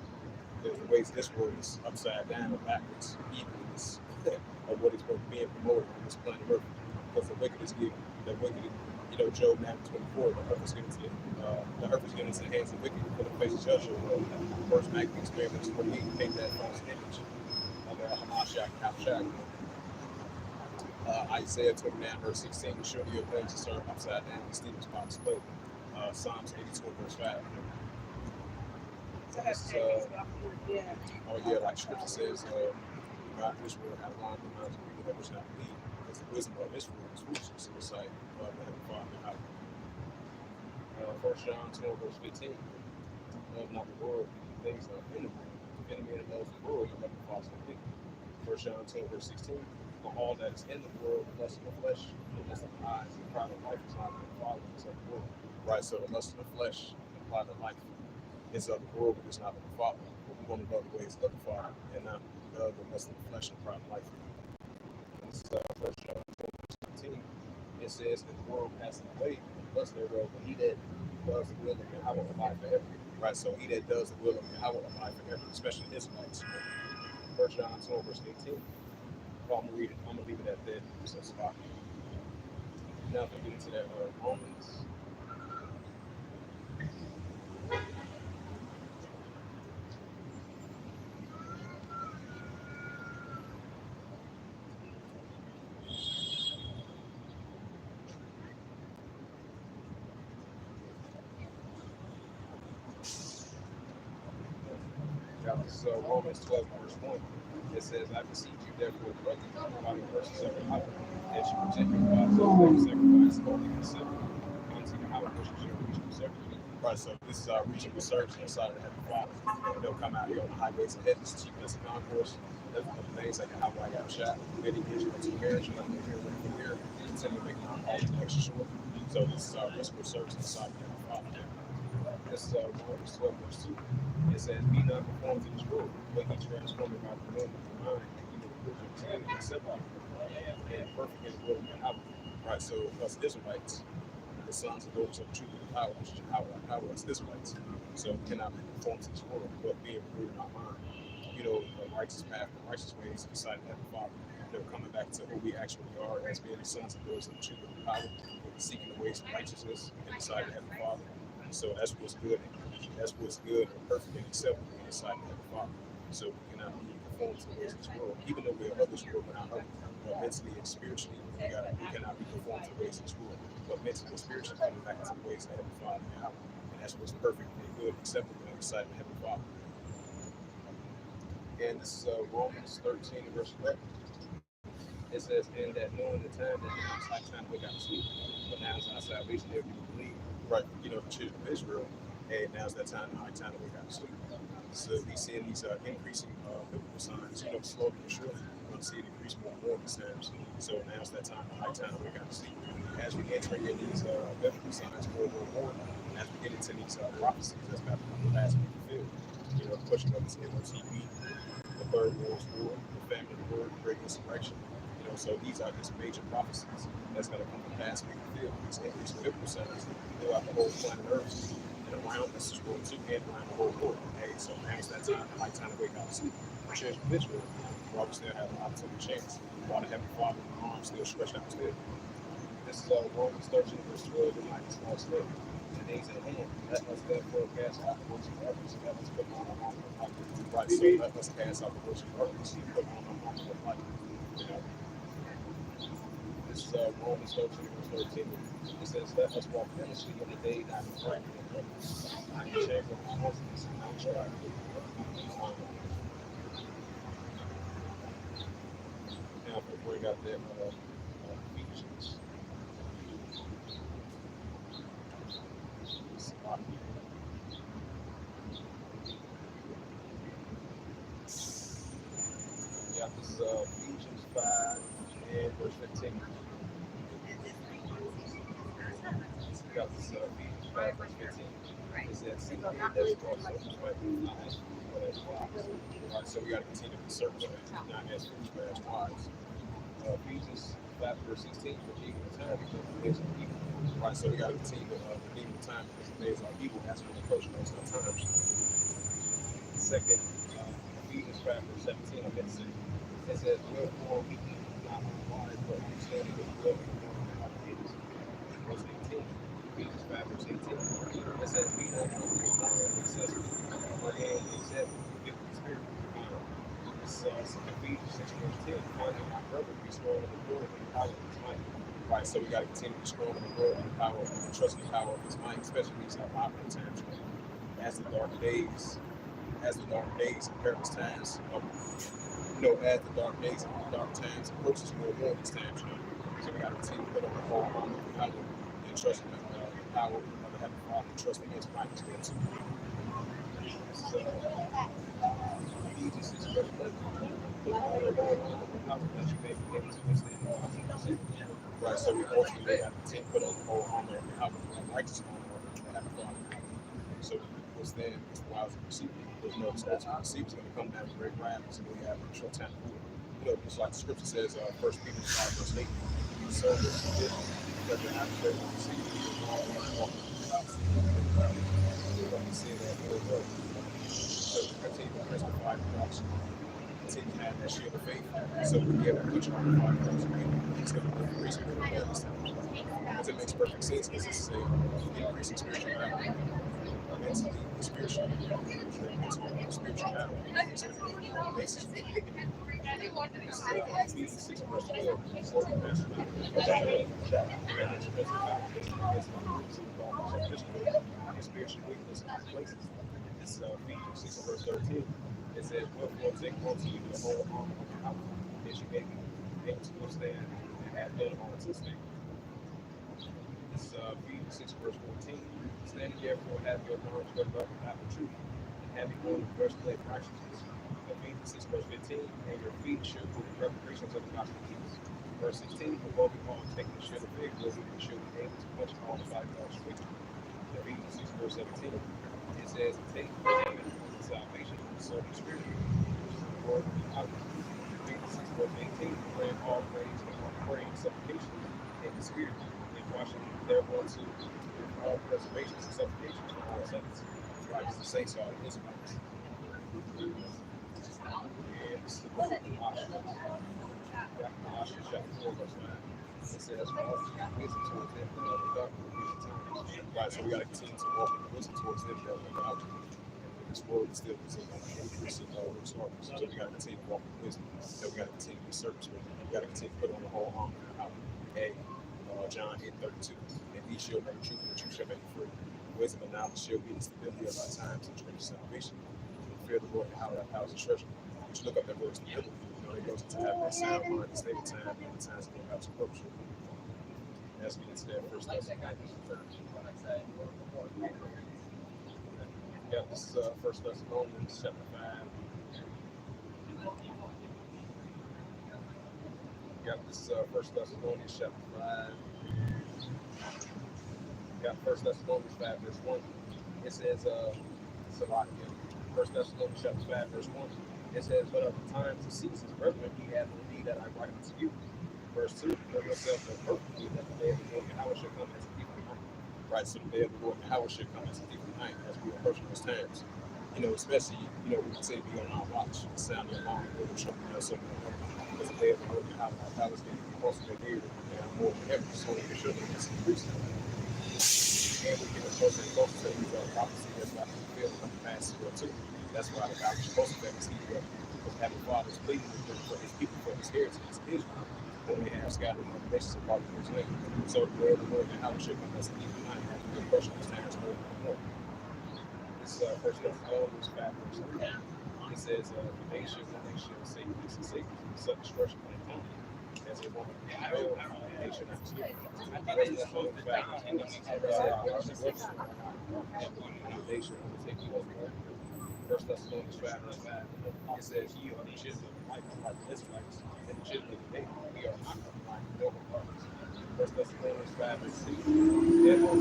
Because the ways of this world is upside down or backwards, evilness of what is being promoted on this planet Earth. Because the wicked is given, Job 9:24, the earth is given to the hands of the wicked for the face of judgment. First Maccabees 3:28, take that false image of Hamashiach. Isaiah 29, verse 16, to show your things to serve upside down, and Stephen's box split. Psalms 82, verse 5. This is, like Scripture says, God in this world have blind the minds of people that which not believe, because the wisdom of this world is foolishness in the sight of the Heavenly Father. 1 John 2, verse 15, love not the world, things that are in the world. If any man loves the world, the love of the Father is not in him. 1 John 2, verse 16, for all that is in the world, the lust of the flesh, the lust of the eyes, and the pride of life is not of the Father, it's of the world. Right, so the lust of the flesh and the pride of life is of the world, but it's not of the Father. But we want to love the ways of the Father and not the lust of the flesh and pride of life. And this is 1 John 4:15. It says, "And the world passing away, and the lust thereof, but he that does the will of Yahweh abide forever." Right. So he that does the will of Yahweh abide forever, especially Israelites. 1 John 2:18. Well, I'm gonna read it. I'm gonna leave it at that. So stop. Now if I get into that Romans. This is Romans 12:1. It says, "I beseech you, therefore, brethren, by the mercies of Yahweh, that you present your bodies as a living sacrifice, holy and acceptable unto Yahweh, which is your reasonable service." Right, so this is our reasonable service inside of the Heavenly Father. They'll come out here on the highways and hedges, cheap us a concourse. There's a couple things like how I got shot, many Israel to marriage, like here, from here, continue making our call to extra short. So this is our reasonable service inside of the Heavenly Father. This is Romans 12:2. It says, "Be not conformed to this world, but be transformed by the renewing of your mind, and you will prove your sin and acceptable and perfect in the will of Yahweh." Right, so us Israelites, the sons and daughters of the truth of the power, which is Yahweh, us Israelites. So we cannot be conformed to this world, but being renewed in our mind. A righteous path, the righteous ways inside of Heavenly Father. They're coming back to who we actually are as being the sons and daughters of the truth of the power, seeking the ways of righteousness inside of Heavenly Father. So that's what's good. That's what's good and perfect and acceptable inside of Heavenly Father. So we cannot be conformed to the ways of this world, even though we're of this world, but not of it. But mentally and spiritually, we cannot be conformed to the ways of this world. But mentally and spiritually, coming back to the ways of Heavenly Father and Yahweh. And that's what's perfect and good and acceptable inside of Heavenly Father. And this is Romans 13:11. It says, "And that knowing the time that it is high time to wake up to sleep, but now is our salvation if you believe." Right, the children of Israel, and now's that time, high time to wake up to sleep. So we see these increasing biblical signs, slowly but surely. We're going to see it increase more and more these times. So now's that time, high time to wake up to sleep. As we enter in these biblical signs more and more, and as we get into these prophecies that's about to come to pass and be fulfilled, pushing up this MOTV, the Third World War, the famine of the word, great insurrection. So these are just major prophecies that's going to come to pass and be fulfilled. These increased biblical signs throughout the whole planet Earth and around this world too, and around the whole world. Hey, so now's that time, high time to wake up and sleep. The children of Israel, while we still have an opportunity chance, while the Heavenly Father and the arms still stretched out to it. This is Romans 13:12. The night is small slave. The days at hand. Let us therefore cast out the works of darkness, and let us put on our armor of light. Right, so let us cast out the works of darkness and put on our armor of light. This is Romans 13:13. It says, "Let us walk innocently in the day, not in fright and others, not in shame of responsibility, and not strife." Now, if we bring out that Ephesians. Yeah, this is Ephesians 5 and verse 15. Got this Ephesians 5 verse 15. It says, "See that that's also right, so we got to continue to be circumspect, not as foolish, but as wise. Ephesians 5 verse 16, "Redeeming the time because the days are evil." Right, so we got to continue to redeem the time because the days are evil as we approach those times. Second, Ephesians 5 verse 17, I meant to say. It says, "Wherefore we not unwise, but understanding the will of the Lord and our Hedges." Verse 18, Ephesians 5 verse 18. It says, "Be not excessive, but in example, give the spirit." This is Ephesians 6 verse 10. "Finally, my brother, be strong in the Lord and the power of his might." Right, so we got to continue to be strong in the Lord and the power, and trust in the power of his might, especially these operating times. As the dark days, and perilous times, as the dark days and dark times approaches more and more these times, So we got to continue to put on the whole armor of Yahweh and trust in the power of the Heavenly Father and trust in his might as well too. So, Ephesians 6 verse 11. "Put on the whole armor of Yahweh that you may be able to withstand the wiles of the devil." Right, so we ultimately have to continue to put on the whole armor of Yahweh, the righteous armor of the Heavenly Father, so we can withstand the wiles of the devil. There's no ultimate seed is going to come down to great rapids, and we have a short time to do it. Just like the scripture says, 1 Peter 5 verse 8. So this is it, because you're not sure what you see, you're all walking without seeing anything. We're going to see that more well. So we continue to press the five cross, continue to have that shield of faith, so we'll be able to put you on the five cross again. It's going to be increasing for the this time. Because it makes perfect sense, because this is a increasing spiritual battle. Mentally, spiritually, spiritual battle. Basically, this is Ephesians 6 verse 12. Spiritual weakness in places. This is Ephesians 6 verse 13. It says, wherefore take unto you the whole armor of God, that you may be able to withstand and have done all to stand. This is Ephesians 6 verse 14. Standing therefore, have your arms girded up with the truth, and having on the breastplate of righteousness. Ephesians 6 verse 15. And your feet should be the preparations of the gospel of peace. Verse 16. Above all, taking the shield of faith, where we should be able to punch all the five God's strength. Ephesians 6 verse 17. It says, take the helmet of salvation and the sword of the Spirit, which is the word of God. Ephesians 6 verse 18. Praying all praise and all praying supplication in the Spirit, and washing therefore to all preservations and supplications for all saints. Right, the saints are the Israelites. And this is the book of Colossians. Colossians chapter 4 verse 9. It says, walk in wisdom towards them that are without. Right, so we got to continue to walk in wisdom towards them that are without. This world is still increasing resources. So we got to continue to walk in wisdom. Then we got to continue to be circumspect. We got to continue to put on the whole armor of God. John 8:32. And ye shall know the truth, and the truth shall make you free. Wisdom and knowledge shall be the stability of our times and strength of salvation. Fear the Lord and how that house is treasure. You should look up that word stability. It goes into having that sound mind, the stable time, and the times of God's approach. That's me into that first lesson. Yeah, this is First Thessalonians chapter 5. Yeah, this is First Thessalonians chapter 5. Got First Thessalonians 5 verse 1. It says, First Thessalonians chapter 5 verse 1. It says, but of the times and seasons, brethren, ye have no need that I write unto you. Verse 2, know yourself that perfectly that the day of the Lord Yahweh shall come as a thief in the night. Right, so the day of the Lord Yahweh shall come as a thief in the night as we approach those times. Especially, we can say be on our watch, the sound of the alarm, or the trumpet, something like that. Because the day of the Lord Yahweh is getting closer to here and more than ever, so it should be increasing. And we get closer and closer to these prophecy that's about to fulfill in the past year or two. That's why the Bible is supposed to be Israel, because having fathers pleading with them for his people, for his heritage, Israel, when they have scattered in the nations apart from his name. So the day of the Lord and how it should come as a thief in the night, as we approach those times more and more. This is First Thessalonians 5 verse 3. It says, the nation shall say peace and safety, such destruction and time. As a woman fail, and they should not sleep. First Thessalonians 5 verse 8. And they should overtake you over here. First Thessalonians 5 verse 5. It says, ye are the children of light, like the Israelites, and the children of the day. We are not of light, nor of darkness. First Thessalonians 5 verse 6. Therefore,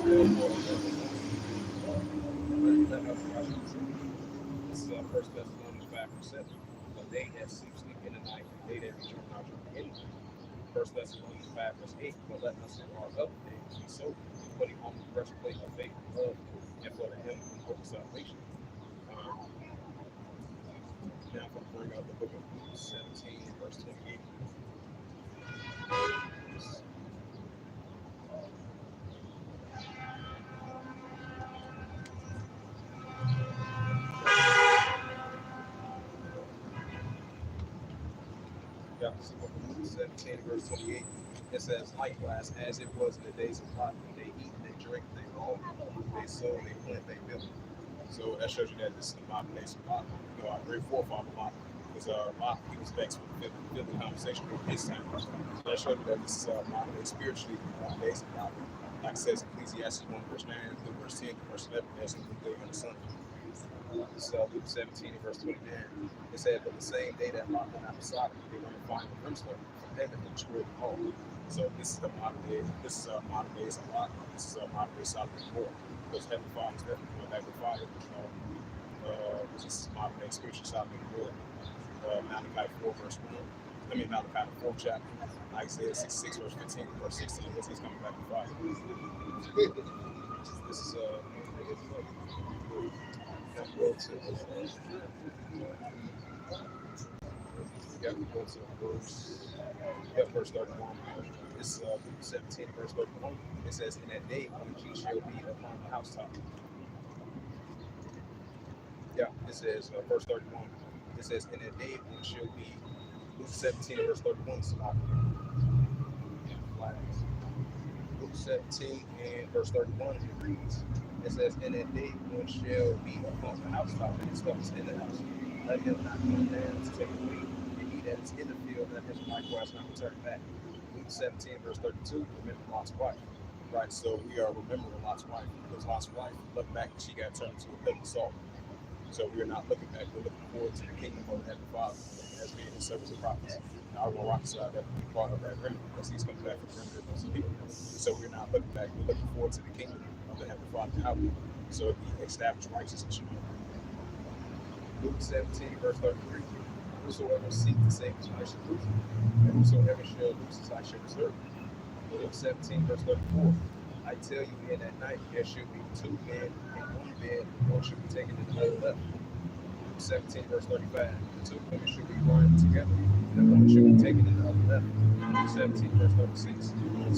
let us watch and see. This is First Thessalonians 5 verse 7. But they that sleep in the night, and they that return not in the night. First Thessalonians 5 verse 8. But let us who are of the day be sober, putting on the breastplate of faith, love, and for the helmet and hope of salvation. Now I'm going to bring out the book of Luke 17 verse 28. Yeah, this is the book of Luke 17 verse 28. It says, likewise, as it was in the days of Lot, when they eat, they drink, they roam, they sow, they plant, they build. So that shows you that this is the modern days of Lot. Our great forefather Lot was Lot. He was vexed with the conversation during his time. So that shows you that this is modern day spiritually days of Lot. Like it says Ecclesiastes 1 verse 9, verse 10, verse 11, as in the day of the sun. This is Luke 17 verse 29. It said, but the same day that Lot went out of Sodom, they went and find the brimstone from heaven and destroyed the hall. So this is the modern day. This is modern days of Lot. This is modern day Sodom and Gomorrah. Because Heavenly Father is definitely going back with fire this is modern day spiritual side of the world. Malachi 4 verse 1. Malachi 4 chapter. Isaiah 66 verse 15 verse 16. This is coming back to fire. This is go to verse 31. It's Luke 17 verse 31. It says, "In that day when ye shall be upon the housetop." Yeah, it says verse 31. It says, "In that day when shall be." Luke 17 verse 31. Luke 17 and verse 31, it reads, it says, "In that day one shall be upon the housetop, and his stuff is in the house. Let him not come down to take away, and he that is in the field, let him likewise not return back." Luke 17, verse 32, remember Lot's wife. Right, so we are remembering Lot's wife, because Lot's wife looked back and she got turned into a pillar of salt. So we are not looking back, we're looking forward to the kingdom of the Heavenly Father as being in service of prophets. Now, I will rock side that will be part of that remnant because he's coming back for the remnant of those people. So we're not looking back, we're looking forward to the kingdom of the Heavenly Father. How so the established righteousness. Luke 17, verse 33. "Whosoever seeks to save his life shall lose it, and whosoever shall lose his life shall preserve it." Luke 17, verse 34. "I tell you, in that night there shall be two men in one bed, one shall be taken and the other left." Luke 17, verse 35. "The two women shall be joined together, and one shall be taken and the other left." Luke 17, verse 36. "Two men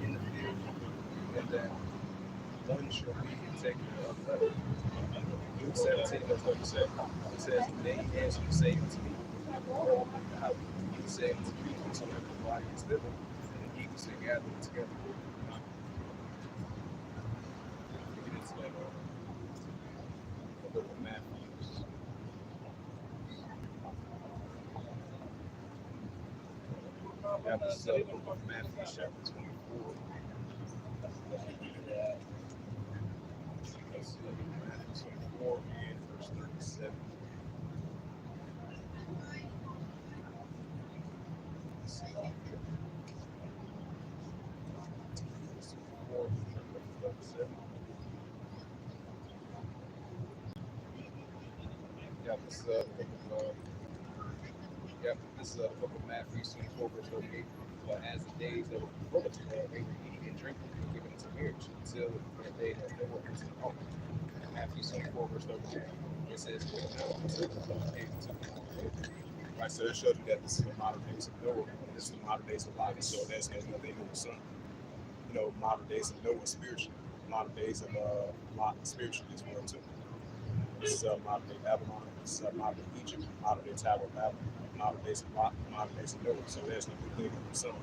in the field, and that one shall be taken and the other left." Luke 17, verse 37. It says, "They answered, saying unto me, how he said to me, whosoever the body is living, and the eagles are gathered together." Get into that a little Matthew. This is Matthew chapter 24. Let's see, Matthew 24 and verse 37. Let's see. 24 and 37. This is this is book of Matthew 24 verse 38. "But as the days that were before the they were eating and drinking and given into marriage until the day that they were into the home." Matthew 24 verse 32. It says, right, so it shows you that this is the modern days of Noah, and this is the modern days of Lot. So there's nothing new the sun. Modern days of Noah spiritually, modern days of Lot spiritually as well too. This is modern day Babylon, this is modern day Egypt, modern day Tower of Babel, modern days of Lot, modern days of Noah. So there's nothing new the sun.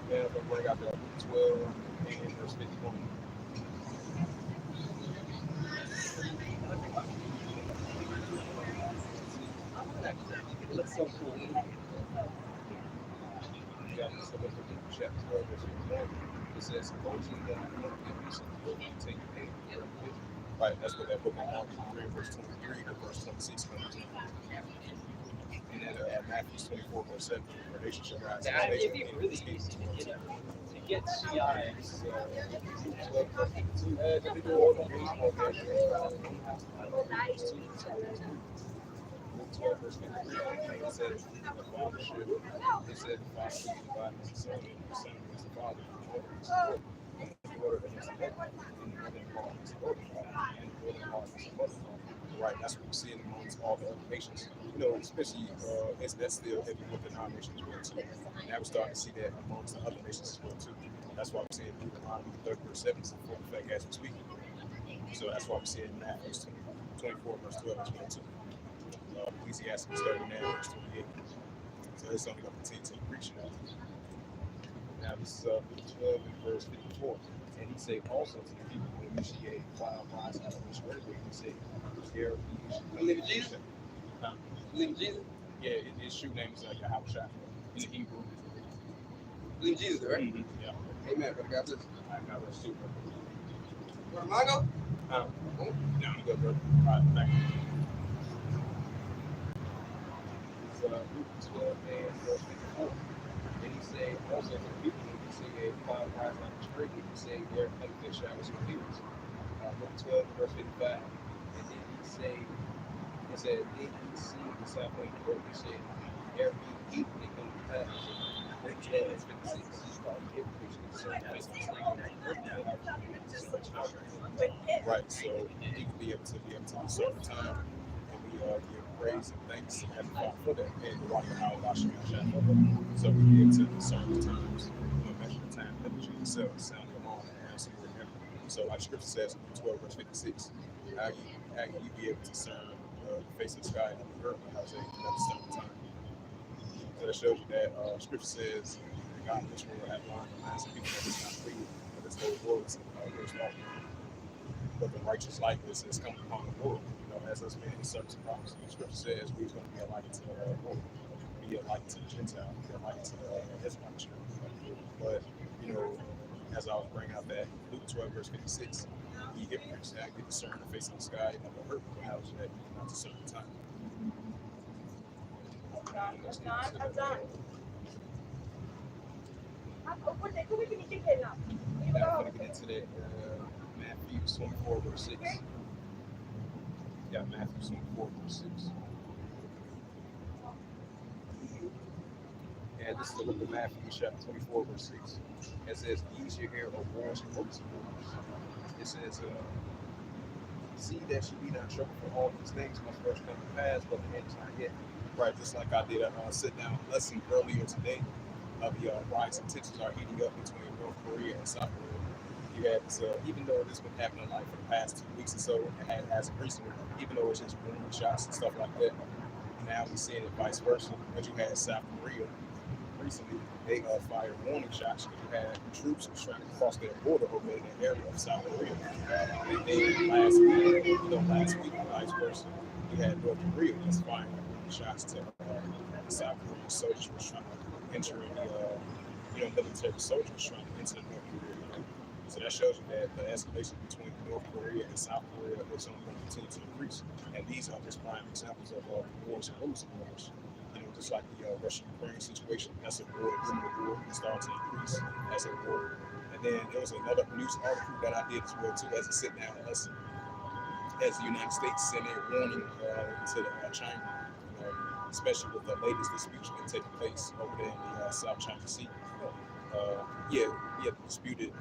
And I'm going to bring out Luke 12 and verse 51. Chapter 12, verse 51. It says, "Suppose ye that I want to give you some food, take your pay." Right, that's what that book of Mark 3, verse 23 to verse 26 comes in. And then Matthew 24, verse 7, relationship guys. It'd be really easy to get CI. 12, verse 52. Luke 12, verse 53. It says, "The father should," it said, "the father should divide as the son, and the son against the father, and the mother against the daughter, and the daughter against the mother, and the mother-in-law against the daughter-in-law, and the daughter-in-law against the mother-in-law." Right, that's what we see amongst all the other nations. Especially that's still heavy within our nation as well too. Now we're starting to see that amongst the other nations as well too. That's why we're seeing Deuteronomy 30 verse 7 is in full effect as we speak. So that's why we're seeing Matthew 24 verse 12 as well too. Ecclesiastes 39 verse 28. So it's only going to continue to preach now. Now this is Luke 12 and verse 54. "And he said also to the people who initiated wild rise out of which way he said, there he Believe in Jesus? Huh? Believe in Jesus? Yeah, his true name is Yahweh in the Hebrew. Believe in Jesus, right? Mm-hmm. Yeah. Amen, brother. God bless you. I got that too, bro. Where am I go? No, I'm good, bro. All right, back. It's Luke 12 and verse 54. "And he said also to the people who see a cloud rise on the street. You say there are heavy showers for leaders. Luke 12, verse 55. And then he say, it said, then he see the southway court. He said, there be heat, they come to pass. Luke 12, verse 56. It preached the same place of right, so he could be able to discern the time, and we give praise and thanks to Heavenly Father for that, and the Rock of How Washing Hashem, so we be able to discern the times, measure the time, energy, itself, sound the alarm, and answer the word. So, like Scripture says, in 12 verse 56, how can you be able to discern the face of the sky and the earth, and how to discern the time? So that shows you that Scripture says, God in this world have blind minds and people that is not free, but this whole world is worse off. But the righteous light is coming upon the world. As us being the service of prophecy, the Scripture says we're going to be a light to the world, be a light to the Gentile, be a light to the Israelite. But, as I was bringing out that Luke 12, verse 56, ye hypocrites, that you discern the face of the sky and of the earth, but how is that you cannot discern the time? Now, I'm going to get into that Matthew 24, verse 6. Yeah, Matthew 24, verse 6. And this is the book of Matthew, chapter 24, verse 6. It says, ye shall hear of wars and rumors of wars. It says, see that you be not troubled, for all these things must first come to pass, but the end is not yet. Right, just like I did a sit-down lesson earlier today, the rising tensions are heating up between North Korea and South Korea. You had, even though this been happening like for the past 2 weeks or so, it has recently, even though it's just warning shots and stuff like that, now we're seeing it vice versa. But you had South Korea recently, they fired warning shots because you had troops trying to cross their border over in the area of South Korea. And then last week, vice versa, you had North Korea just firing warning shots to South Korean soldiers was trying to enter in the military soldiers trying to enter North Korea. So that shows you that the escalation between North Korea and South Korea is only going to continue to increase. And these are just prime examples of wars and rumors of wars. Just like the Russia-Ukraine situation, that's a war, rumor war, it started to increase as a war. And then there was another news article that I did as well too, as a sit-down lesson, as the United States sent a warning to China, especially with the latest disputes that taking place over there in the South China Sea. Disputed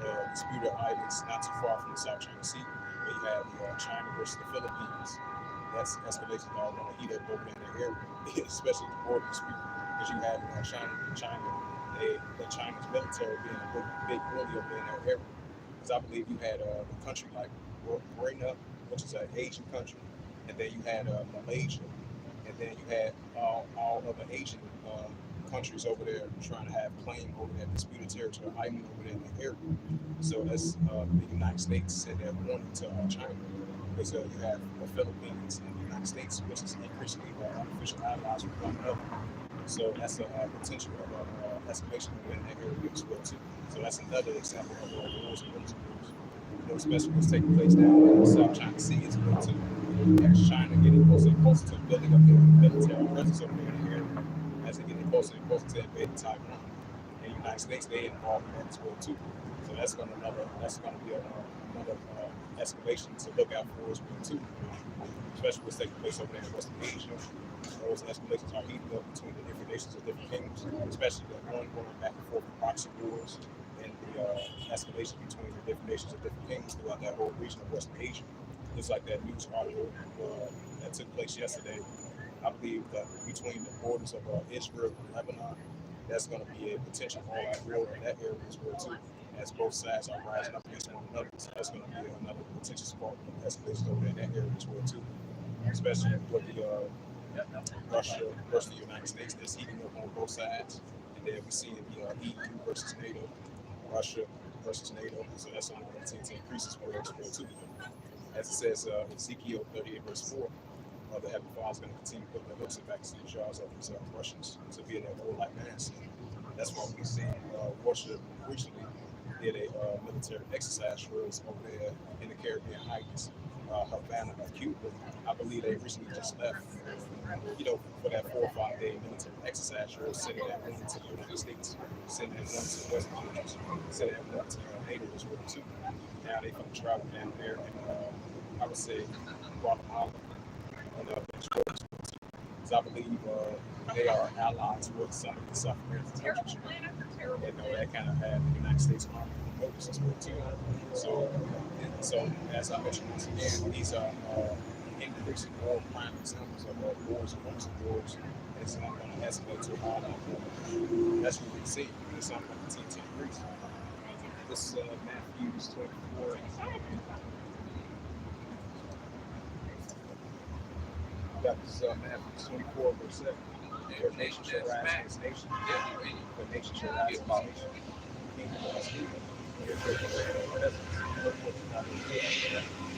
islands not too far from the South China Sea, where you have China versus the Philippines. That's escalation that are going to heat up over there in that area, especially the border dispute, because you have China's military being a big bully over there in that area. Because I believe you had a country like Burma, which is an Asian country, and then you had Malaysia, and then you had all other Asian countries over there trying to have claim over that disputed territory island over there in the area. So that's the United States said that warning to China, because you have the Philippines and the United States, which is increasingly unofficial allies with one another. So that's a potential of escalation in that area as well too. So that's another example of wars and wars. Especially what's taking place down in the South China Sea as well too. As China getting closer and closer to building up their military presence over there in the area, as they getting closer and closer to invading Taiwan. And the United States, they involved in that as well too. So that's going to be another escalation to look out for as well too. Especially what's taking place over there in Western Asia. Those escalations are heating up between the different nations of different kingdoms, especially the ongoing back and forth proxy wars and the escalation between the different nations of different kingdoms throughout that whole region of Western Asia. Just like that news article that took place yesterday, I believe that between the borders of Israel and Lebanon, that's going to be a potential all-out war in that area as well too, as both sides are rising up against one another. So that's going to be another potential spark of escalation over in that area as well too, especially with the Russia versus the United States that's heating up on both sides, and then we see the EU versus NATO, Russia versus NATO, so that's only going to continue to increase as well too. As it says Ezekiel 38 verse 4, the Heavenly Father is going to continue putting the hooks and vaccine jars of these Russians to be in that war like mass. That's why we see Russia recently did a military exercise drills over there in the Caribbean Islands. Havana of Cuba. I believe they recently just left, for that 4 or 5 day military exercise. You're sending that one to the United States, sending that one to West Indies, sending that one to NATO as well too. Now they can travel down there, and I would say Guatemala and Venezuela. So I believe they are allies with some of the South American countries. That kind of had the United States Army notice as well too. So as I mentioned once again, these are increasing war prime examples of wars amongst the wars. It's not going to escalate to a all-out war. That's what we see. It's not going to continue to increase. This is Matthews 24. Got this Matthews 24 verse 7. For nation shall rise against nation. For nation shall rise against nation. Kingdom against kingdom.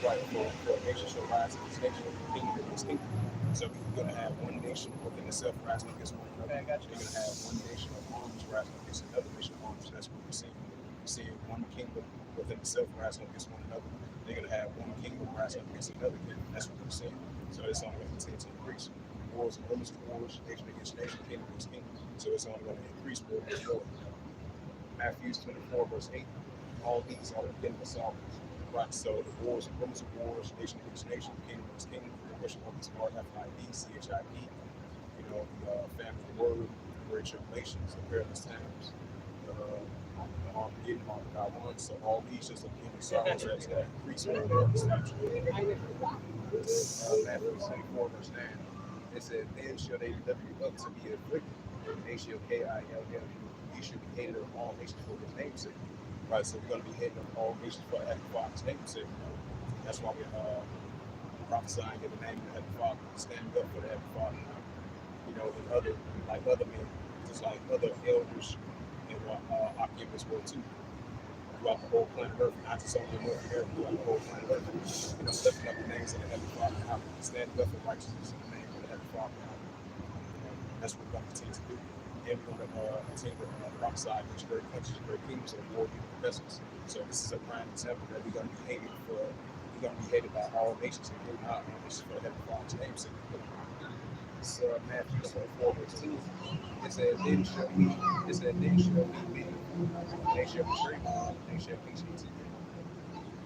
Right, for a nation shall rise against nation, kingdom against kingdom. So we're going to have one nation within itself rising against one another. We're going to have one nation of arms rising against another nation of arms. That's what we're seeing. We're seeing one kingdom within itself rising against one another. They're going to have one kingdom rising against another kingdom. That's what we're seeing. So it's only going to continue to increase. Wars and rumors of wars, nation against nation, kingdom against kingdom. So it's only going to increase more and more. Matthews 24, verse 8. All these are the beginning of sorrows. Right, so the wars and rumors of wars, nation against nation, kingdom against kingdom, the question of these are FID, CHIP, the family of the word, the great tribulations, the perilous times, the Armageddon, Armageddon. So all these just are beginning of sorrows as that increase more and more establishment. Matthew 24, verse 9. It said, then shall they deliver you up to be afflicted, and they shall KILL you. You should be hated of all nations for his name's sake. Right, so we're going to be hated of all nations for Heavenly Father's name's sake. That's why we're prophesying in the name of the Heavenly Father, standing up for the Heavenly Father. And other men, just like other elders and Akim as well too. Throughout the whole planet Earth, not just only in North America, throughout the whole planet Earth. Lifting up the names of the Heavenly Father, standing up for righteousness in the name of the Heavenly Father. That's what we're going to continue to do. And we're going to continue to prophesy against great countries and great kingdoms and war vessels. So this is a prime example that we're going to be hated for. We're going to be hated by all nations, including our nations, for the Heavenly Father's namesake. It's Matthew 24, verse 2. It said, then shall we be, they shall betray me, they shall preach me to you.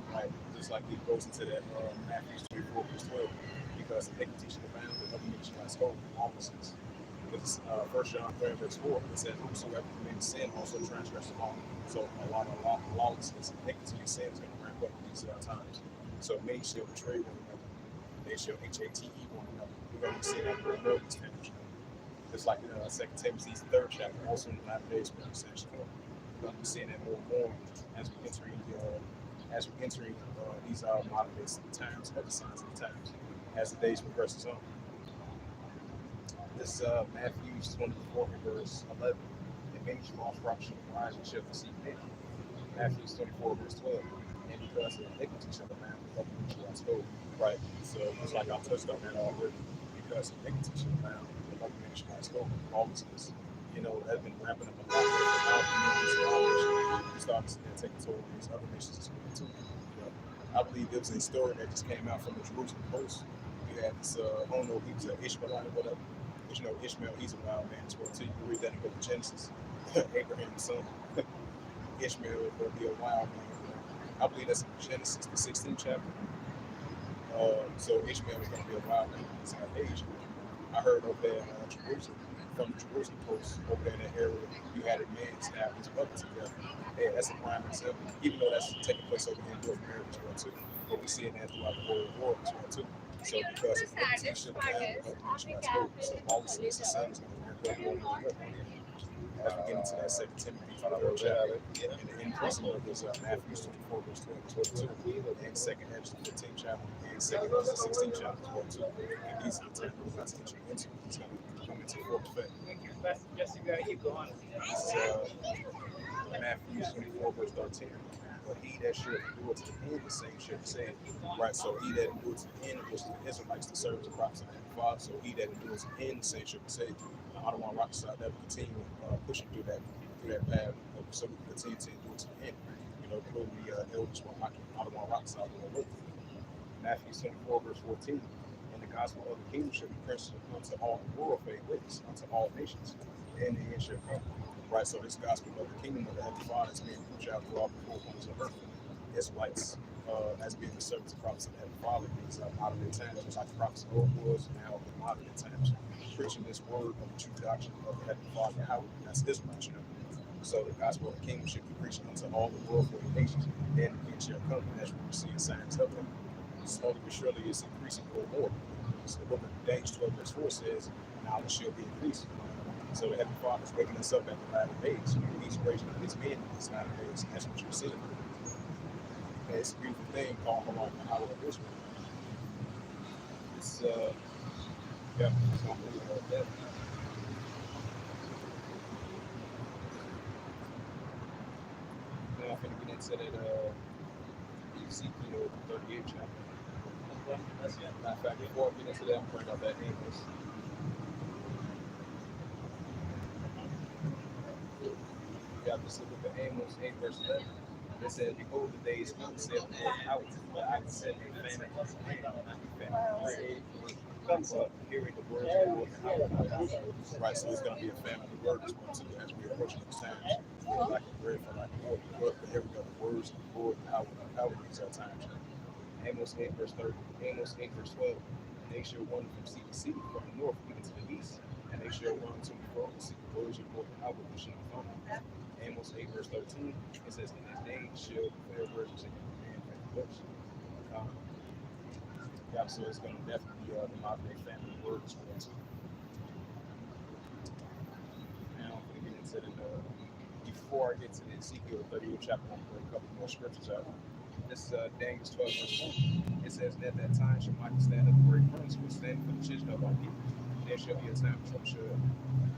Right? Just like he goes into that Matthew 24, verse 12. Because iniquity shall abound, and other men shall scold lawlessness. Because 1 John 3, verse 4, it says, whosoever commits sin also transgress the law. So a lot of lawlessness, iniquity, and sin is going to ramp up in these times. So many shall betray one another. They shall HATE one another. We're going to see that more and more these times. Just like in 2 Timothy's 3rd chapter, also in the latter days, we're going to be seeing that more and more as we enter these modern day times, other signs of the times, as the days progresses on. This Matthew 24, verse 11. And many false prophets shall rise and shall deceive many. Matthew 24, verse 12. And because of iniquity shall abound, the government shall scold. Right. So it's like I touched on that already. Because of iniquity shall abound, the government shall scold. Lawlessness, has been ramping up a lot. We started to see that take a toll on these other nations as well too. I believe there was a story that just came out from the Jerusalem Post. You had this, I don't know if he was an Ishmaelite or whatever. But Ishmael, he's a wild man as well too. You can read that in the book of Genesis. Abraham's son. Ishmael will be a wild man. I believe that's in Genesis, the 16th chapter. So Ishmael is going to be a wild man in his age. I heard over there in Jerusalem, from the Jerusalem Post, over there in that area, you had a man stab his brother to death. Yeah, that's a prime example. Even though that's taking place over here in North America as well too. But we see that throughout the whole world as well too. So because of iniquity should abound, the government shall scold. So lawlessness and sin is going to ramp up more and more. As we get into that 2 Timothy 3rd chapter, and the increasing of this Matthew 24, verse 12 to 22, and 2 Hedges 15th chapter, and 2 Hedges 16th chapter as well too. And these are the times we're about to enter into. It's going to come into full effect. Jessica, you go on. This is Matthew 24, verse 13. But he that should endure to the end, the same shall be saved. Right, so he that endures to the end, which is the Israelites, the servants of prophets and the Father, so he that endures to the end, the same shall be saved. I don't want to rock the side that we continue pushing through that path, so we can continue to endure to the end. Including the elders, I don't want to rock the side with. Matthew 24, verse 14. And the gospel of the kingdom shall be preached unto all the world for a witness unto all nations, and the end shall come. Right, so this gospel of the kingdom of the Heavenly Father is being preached out throughout the four corners of earth. Israelites, as being the servants and prophets of the Heavenly Father, these modern day times, just like the prophets of old was now in modern day times, preaching this word of the true doctrine of the Heavenly Father, how that's Israelites, you know. So the gospel of the kingdom should be preached unto all the world for the nations, and the end shall come, and that's what we see in signs of them. Slowly but surely it's increasing more and more. So the book of Daniel 12, verse 4 says, knowledge shall be increased. So the Heavenly Father is waking us up at the latter days. He's raising up his men in these latter days. That's what you're seeing. And it's a beautiful thing called Halal the Hour of Israel. It's yeah, it's gonna be that. Now I'm gonna get into that Ezekiel 38 chapter. That's it. Matter of fact, before I get into that, I'm bring up that Amos. Yeah, just look at the Amos 8 verse 11. It says, behold, the days come, saith the Lord out, that I will set a famine on the land, not be famine. Hearing the words of the Lord out. Right, so it's going to be a famine of words as we approach those times. Like a bread for like a word, but here we go, the words of the Lord out these are times. Amos 8 verse 30, Amos 8 verse 12. And they shall run from sea to sea, from the north even to the east, and they shall run to and fro and seek the words of the Lord outward, which shall be found. Amos 8 verse 13, it says, in his days shall declare words in and lips. Yeah, so it's going to definitely be the modern day family words for us. Now I'm going to get into the, before I get to the Ezekiel 38 chapter, I'm going to put a couple more scriptures out. This is Daniel 12 verse 1. It says, and at that time shall Michael stand up for a prince, who will stand for the children of our people. There shall be a time of trouble.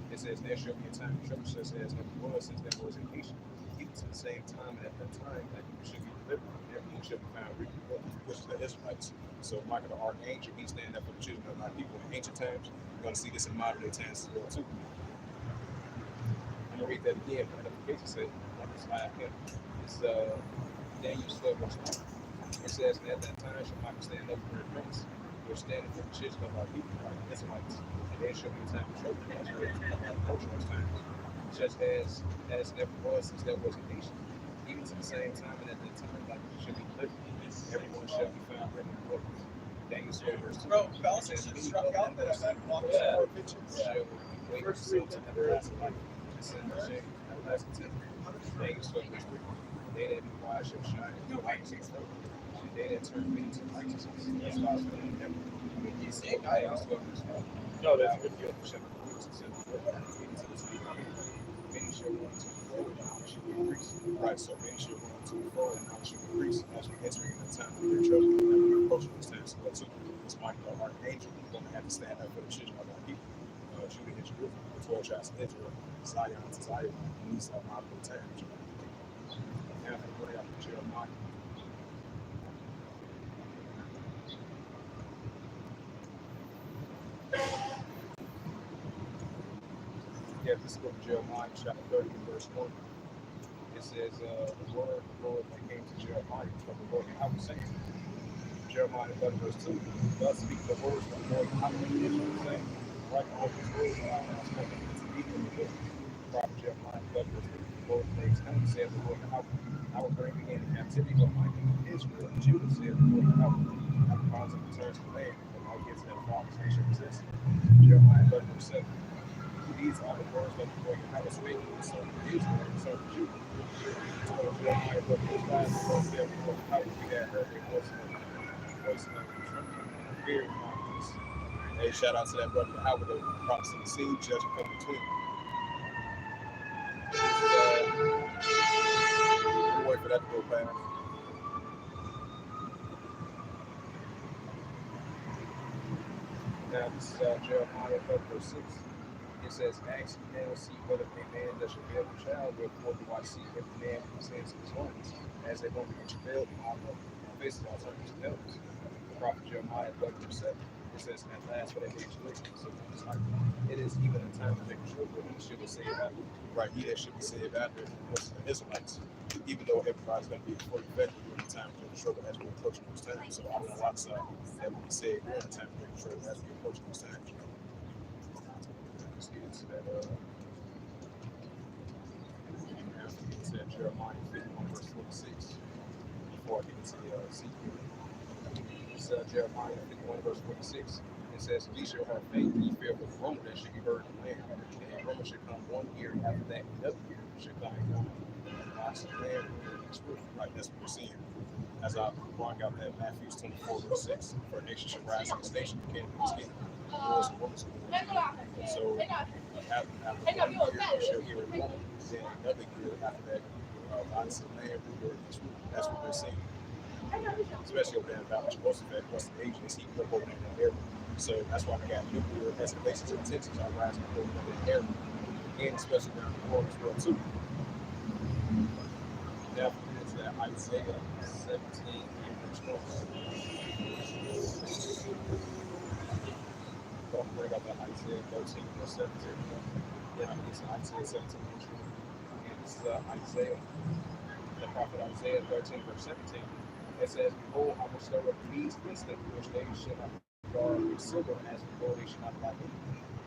It says, there shall be a time of trouble, such as never was since there was in Haitian. Even to the same time, and at that time, that people should be delivered, and everyone shall be found written, which is the Israelites. So Michael the archangel, he stand up for the children of our people in ancient times. You're going to see this in modern day times as well too. I'm going to read that again for edification's sake. Like this slide here. It's Daniel 12 verse 1. It says, and at that time shall Michael stand up for a prince, who is standing for the children of our people, like the Israelites. And there shall be a time of trouble, as well as approaching those times, just as never was since there was a nation. Even to the same time, and at that time, like you should be delivered. Everyone shall be found written in the book. Daniel 12 verse 2. Bro, Belichick should have struck out that shall wait until to everlasting life. Descend the shame, everlasting temple. Daniel 12 verse 3. They that be wise shall shine in the light of the and they that turn many to righteousness. That's why I was feeling them. You see, Daniel 12 verse 4. No, that's good. Many shall run to and fro, and knowledge shall increase. Right, so many shall run to and fro, and knowledge shall increase. As we enter in the time of great trouble, and we approach those times, but too, it's Michael, our archangel, he's going to have to stand up for the children of our people. Judah and Jerusalem, the 12 tribes of Israel, Zion to Zion, and these are modern times. Now, I'm going to go out to Jeremiah. Yeah, this is book of Jeremiah, chapter 30, verse 1. It says, the word of the Lord that came to Jeremiah from the Lord, I was saying, Jeremiah 11, verse 2, thus speak the words of the Lord, I will saying, write all these words that I have spoken to thee in the book. Prophet Jeremiah 11, verse 3, the Lord days come, saith the Lord, I will bring again the captivity of my people Israel and Judah, saith the Lord, I will cause them to return to the land, and I will give to their fathers, they shall possess it. Jeremiah 11, verse 7. These are the words that the Lord Yahweh spake to the son of Israel and the son of Judah. So Jeremiah 11, verse 5, the Lord said, the Lord Yahweh, he that heard the voice of trembling and fear of my peace. Hey, shout out to that brother Yahweh, the prophecy of the seed, judgment coming between. I'm waiting for that to go past. Now, this is Jeremiah 11, verse 6. It says, ask ye now, see whether a man that shall bear a child, wherefore do I see every man who sins in his loins, as a woman which travailed in all the faces alternatives to elders. The prophet Jeremiah 11, verse 7. It says, at last for that day tribulation. So it's like, it is even a time to make sure that he should be saved after. Right, he that should be saved after was the Israelites. Even though everybody's going to be fully vetted during the time of the struggle as we approach those times. So on the lot side, that will be saved during the time of the struggle as we approach those times. Let's get into that. It said Jeremiah 51 verse 46. Before I get into Ezekiel. It's Jeremiah 51 verse 46. It says, "Ye shall have faith, ye fear for the rumor that should be heard in the land. And rumor should come 1 year, after that another year should come and go. And lots of land will be right, that's what we're seeing. As I brought out that Matthew 24 verse 6, for a nation should rise against nation, the kingdom is kingdom, wars and rumors of wars. So after 1 year, you shall hear a rumor, then another year after that, lots of land will be destroyed. That's what we're seeing. Especially over there in Valley Jehoshaphat, Western Asia is heating up over there in that area. So that's why we got nuclear escalations and tensions are rising up over there in that area. And especially down the world as well too. Now we get into that Isaiah 17 verse 1. Don't bring up that Isaiah 13 verse 17. Then I get to Isaiah 17 verse 1. And this is Isaiah, the prophet Isaiah 13 verse 17. It says, "Behold, I will stir up the Medes against them, which they shall not regard with silver, and as for gold, they shall not buy it."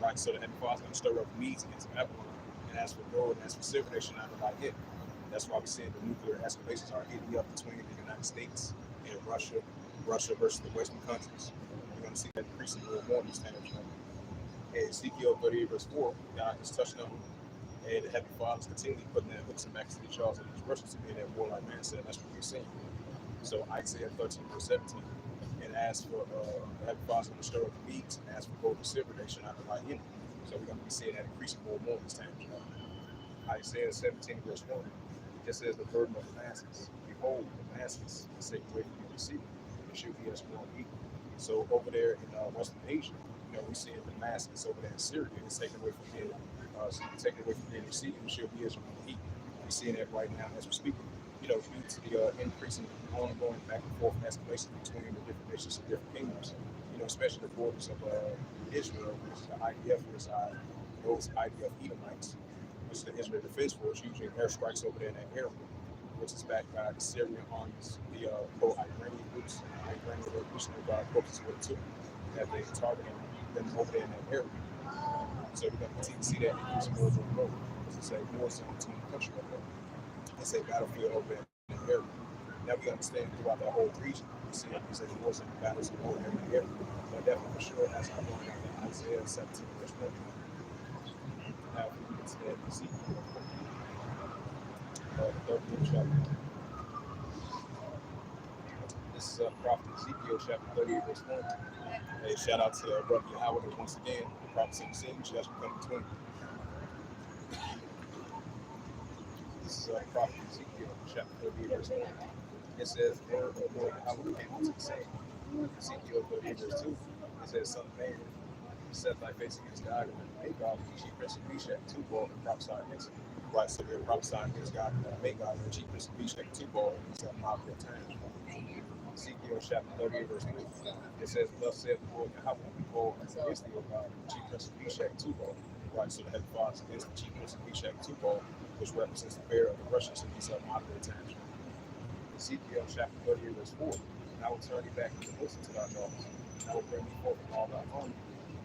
Right, so the Heavenly Father is going to stir up the Medes against Babylon, and as for gold and as for silver, they shall not buy it. That's why we see the nuclear escalations are heating up between the United States and Russia versus the Western countries. We're going to see that increasing more and more in these times. And Ezekiel 38 verse 4, God is touching on them. And the Heavenly Father is continually putting their hooks and backs to the jaws of these Russians to be in that warlike mindset. That's what we're seeing. So Isaiah 13 verse 17. And as for the Heavenly Father going to stir up the Medes, and as for gold and silver, they shall not delight in it. So we're going to be seeing that increasing more and more this time. Isaiah 17 verse 1. It says, "The burden of Damascus, behold, Damascus is taken away from the city, and it should be as one equal." So over there in Western Asia, we're seeing Damascus over there in Syria is taken away from being the city, and should be as one equal. We're seeing that right now as we're speaking. Due to the increasing ongoing back and forth escalation between the different nations and different kingdoms, especially the borders of Israel, which is the IDF reside, those IDF Edomites, which is the Israel Defense Force, using airstrikes over there in that area, which is backed by the Syrian armies, the pro-Iranian groups, Iranian revolutionary guard corps as well too, that they targeting them over there in that area. So we're going to continue to see that increase more and more. As I say, war zone between the country over there. It's a battlefield over there in that area. Now we understand throughout that whole region, we see these wars and battles in every area. But definitely for sure, as I'm going out to Isaiah 17 verse 1. Now we get to that Ezekiel, the 13th chapter. This is prophet Ezekiel chapter 38 verse 1. Hey, shout out to Brother Yahweh once again, the prophet in the scene, which has become between. This is prophet Ezekiel chapter 38 verse 1. It says, "The word of the Lord Yahweh came unto the same." Ezekiel 38 verse 2. It says, "Son of man, set thy face against God and Magog, the chief prince of Meshach, Tubal, and prophesy against him." Right, so they're prophesying against God and Magog, the chief prince of Meshach, Tubal, and these mob their times. Ezekiel chapter 38 verse 3. It says, "Thus saith the Lord Yahweh, behold, against thee, O God, the chief prince of Meshach, Tubal." Right, so the Heavenly Father is against the chief prince of Meshach, Tubal, which represents the bearer of the Russians and these mob their times. Ezekiel chapter 38 verse 4. "And I will turn thee back into bosom to thy daughters, and I will bring thee forth from all thy home,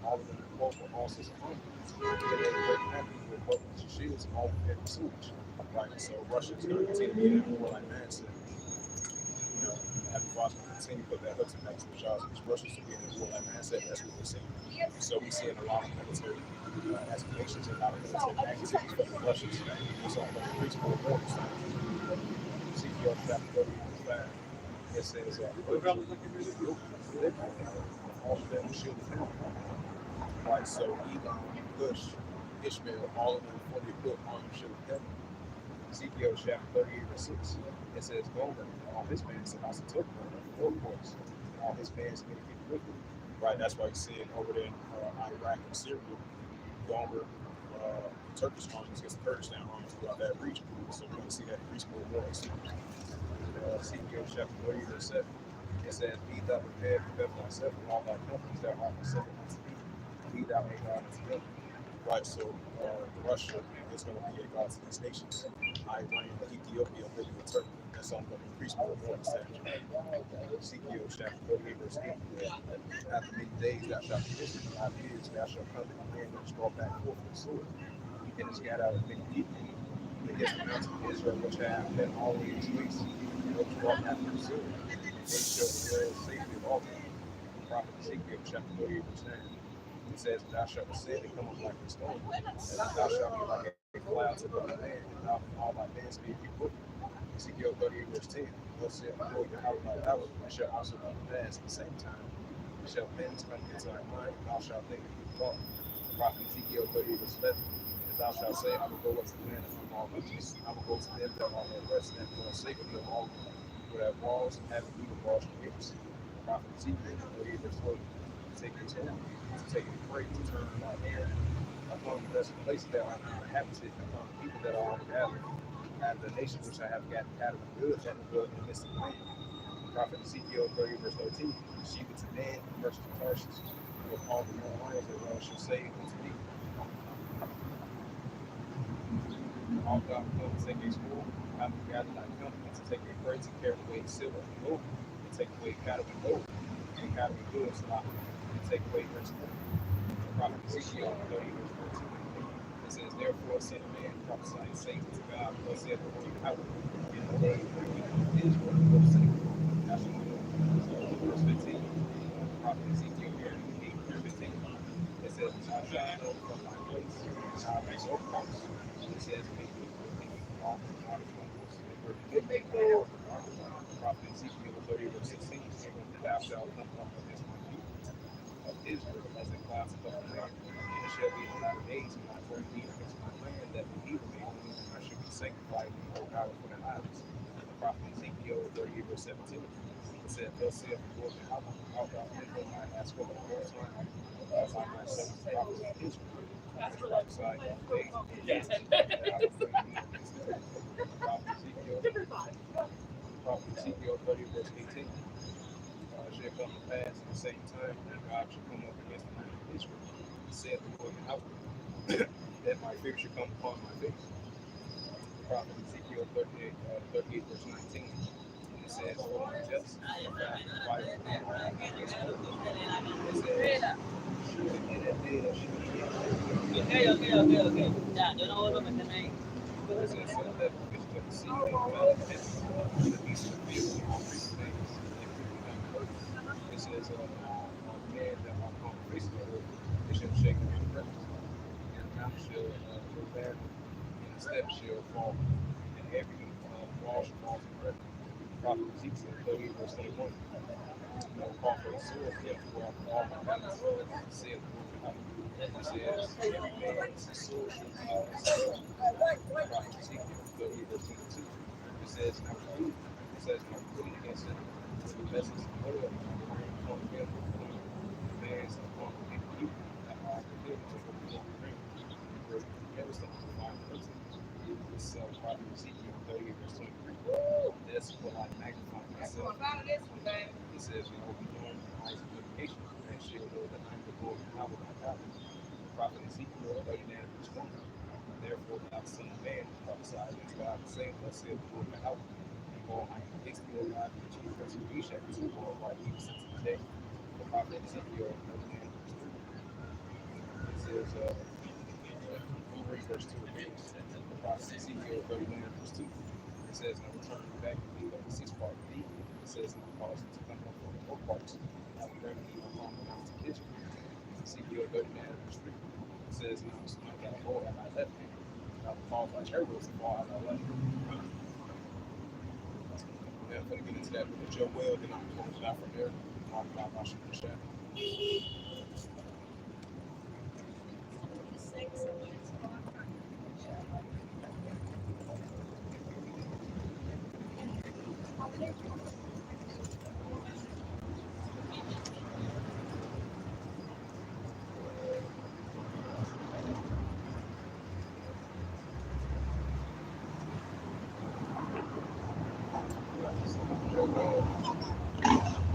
all of them will quote for all sorts of home. And they will break happy with weapons and shields, and all of them sewage." Right, so Russia is going to continue to be in that warlike mindset. Have the Father continue to put that hooks and backs to the jaws of these Russians to be in that warlike mindset. That's what we're seeing. So we're seeing a lot of military escalations and a lot of military activities from the Russians. It's only going to increase more and more this time. Ezekiel chapter 30 verse 5. It says, all of them will shield the family. Right, so Edom, Cush, Ishmael, all of them fully equipped armed shield the family. Ezekiel chapter 38 verse 6. It says, "Gomer, and all his bands, and also took the course, and all his bands communicated with him." Right, that's why you see it over there in Iraq and Syria, Gomer, Turkish armies against the Kurdistan armies throughout that region. So we're going to see that increase more and more. Ezekiel chapter 30 verse 7. It says, be thou prepared to defend thyself and all thy companies that are considered unto thee. Be thou a God unto them. Right, so Russia is going to be a God to these nations. Iran, Ethiopia, Libya, Turkey. That's only going to increase more and more in stature. Ezekiel chapter 38, verse 8. After many days thou shalt be visited, 5 years thou shalt come to the land that is brought back forth with the sword. And is scattered out of many people against the mountains of Israel, which have been always waste, and which walk after the sword. And they shall dwell safely of all them. The prophet Ezekiel chapter 38, verse 9. It says, thou shalt ascend and come up like a storm, and thou shalt be like a cloud to the land, and thou and all thy bands be removed. Ezekiel 38, verse 10. Thus saith the Lord Yahweh thy power, and shall also come to pass at the same time. Shall things come into thy mind, and thou shalt think of the thought. The prophet Ezekiel 38, verse 11. And thou shalt say, I will go up to the land of all riches. I will go to them that are at rest and dwell safely of all who have walls and have even walls and gates. The prophet Ezekiel 38, verse 12. Take your time, to take a break, to turn my hand upon the desolate places that are inhabited, upon the people that are gathered, and the nation which I have gathered of goods that will dwell in the midst of the land. Prophet Ezekiel 30, verse 13. Sheba to Dan, merchants of Tarshish, with all the young lions that thou shalt say unto thee, all thou come to take a spool, I will gather thy company to take a prey, to carry away silver and gold, and take away cattle and gold, and cattle and goods, and take away rich goods. Prophet Ezekiel 30, verse 14. It says, therefore, son of man, prophesy and say to God, thus saith the Lord Yahweh, in the day when Israel will say, thou shalt know. Verse 15. Prophet Ezekiel 38, verse 15. It says, thou shalt know from my place, and I will make no promise. It says, make me all the waters from this. Prophet Ezekiel 30, verse 16. Thou shalt come up against my people of Israel as a cloud to cover the land. And it shall be in the latter days when I turn thee against my land that the evil may on me, and I shall be sanctified in the power for their eyes. The prophet Ezekiel 38, verse 17. It said, thus saith the Lord Yahweh, out thou Israel, I have spoken the whole time by my servants the prophets of Israel, which prophesied in the days of the years, that I will bring thee against them. Prophet Ezekiel 30, verse 18. Shall come to pass at the same time that God shall come up against the land of Israel, saith the Lord Yahweh, that my fear shall come upon my face. The prophet Ezekiel 38, verse 19. And it says, for my jealousy, fire of the Lord against me. It says, and in that day there shall be Okay. Ya, yo no vuelvo a meterme ahí. it says, that the fish of the sea and the fowl of the heaven, and the beasts of the field, and all creeping things, and creeping down the earth. It says, man that are upon the face of the earth, they shall shake in the presence, and the mountain shall go down, and the steps shall fall, and every wall shall fall to the earth. Prophet Ezekiel 38, verse 31. No call for the sword, yet throughout all my battles, saith the Lord Yahweh. It says, every man's sword shall be against his sword. Prophet Ezekiel 38, verse 22. It says, and I was pleading. It says, and I was pleading against him with the vessels of oil, and I poured upon him upon the bands upon the people that are within to perform the ring. For everything to find person. This prophet Ezekiel 38, verse 23. This will I magnify myself. It says, and I will be known in the eyes of vindication, and shall know that I am the Lord Yahweh thy God. Prophet Ezekiel 39, verse 1. Therefore, thou son of man, prophesy against God, saying, thus saith the Lord Yahweh, behold, I am against thee, O God, the chief prince of Meshach, to the world why even since today. The prophet Ezekiel 39, verse 3. It says, read verse 2 again. The prophet Ezekiel 39, verse 2. It says, and I will turn back to thee of the sixth part of thee. It says, and I will cause it to come up from the four parts. I will bring thee upon the mountain of Israel. Ezekiel 39, verse 3. It says, and I will smite thy bow at thy left hand, and I will cause thy chariots to fall at thy left hand. Yeah, I'm going to get into that with Joel, then I'm going to close it out from there. Talk about Russia and Shaq. Joel.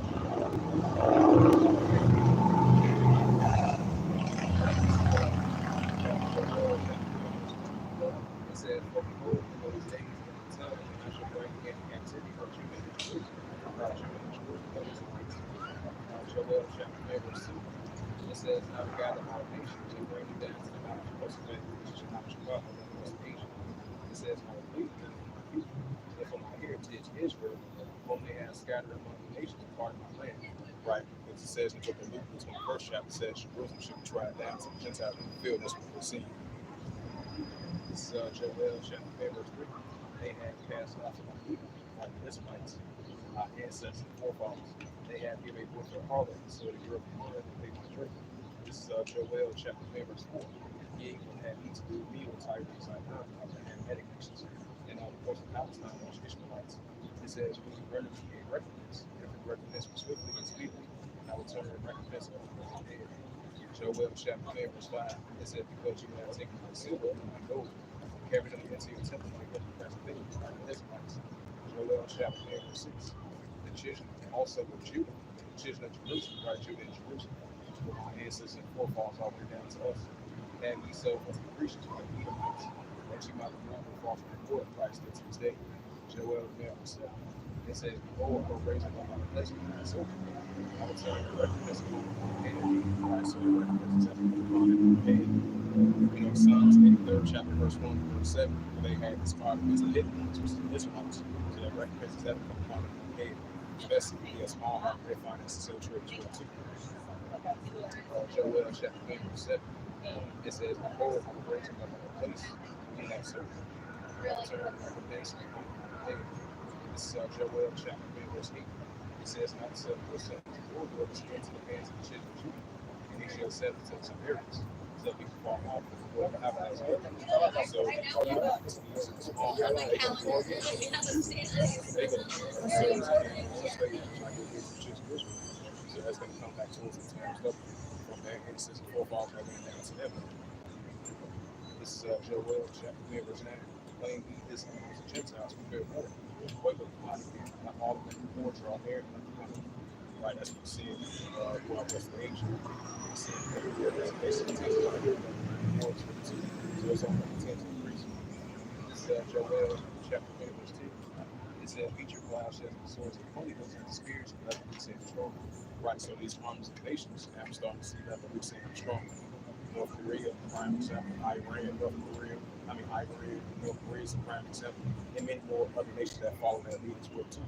verse 2. It says, now to gather all nations and bring them down to the Mount of Jehoshaphat, which is Mount Shabbat, and then west of Asia. It says, I will plead with my people, and for my heritage Israel, whom they have scattered among the nations and part of my land. Right, because it says in the book of Luke, the 21st chapter, says Jerusalem should be tried down to the Gentiles in the field. That's what we're seeing. This is Joel chapter 5, verse 3. They had cast off of my people, like the Israelites, our ancestors and forefathers. They have given a book for harlot, so the Europe blood and they might drink. This is Joel chapter 5, verse 4. Ye will have each do meal Tyre and Sidon of the Hamitic nations, and all the coast of Palestine amongst Ishmaelites. It says, we render me a recompense, if it recompense me swiftly and speedily, and I will turn a recompense over my head. Joel chapter 5, verse 5. It says, because you have taken my silver and my gold, carried them into your temple, and put the present things like the Israelites. Joel chapter 5, verse 6. The children also of Judah, the children of Jerusalem, right, Judah and Jerusalem, from our ancestors and forefathers all the way down to us. And ye so unto the Grecians with the Edomites, that you might remove the false report of Christ to this day. Joel 5, verse 7. It says, behold, I will raise up my blessing and my soul. I will tell you the recompense of my hand. Right, so the recompense is upon it paid. You know, Psalms 83rd chapter, verse 1 to verse 7, where they had described as the hidden ones, which is the Israelites. So that recompense is ever upon it paid. Especially if a small heart, their finances so treacherous too. Joel chapter 5, verse 7. It says, behold, I will raise him up in a place in that circle. I will turn the recompense upon the paid. This is Joel chapter 5, verse 8. It says, not so your son, your Lord is into the hands of the children of Judah, and he shall set them to some areas, so people fall off of the Lord have as well. So, these small habits, they go to war against Judah. They go to serve as a slave, like they did to the children of Israel. So that's going to come back towards them times double from their ancestors and forefathers all the way down to them. This is Joel chapter 3, verse 9. Playing ye this amongst the Gentiles, prepare war. Wake up commodity, not all of them war draw air, right? That's what we're seeing throughout West Asia. We're seeing there's basically tensions out here, but wars for the two. So it's only going to tend to increase. This is Joel chapter 3, verse 10. It says, beat your plowshares and swords and Holy Ghost and spears, and let the weak say I'm strong. Right, so these armies of nations, I'm starting to see that the weak say I'm strong. North Korea, prime example. Iran, North Korea. North Korea is a prime example. And many more other nations that follow that lead as well too.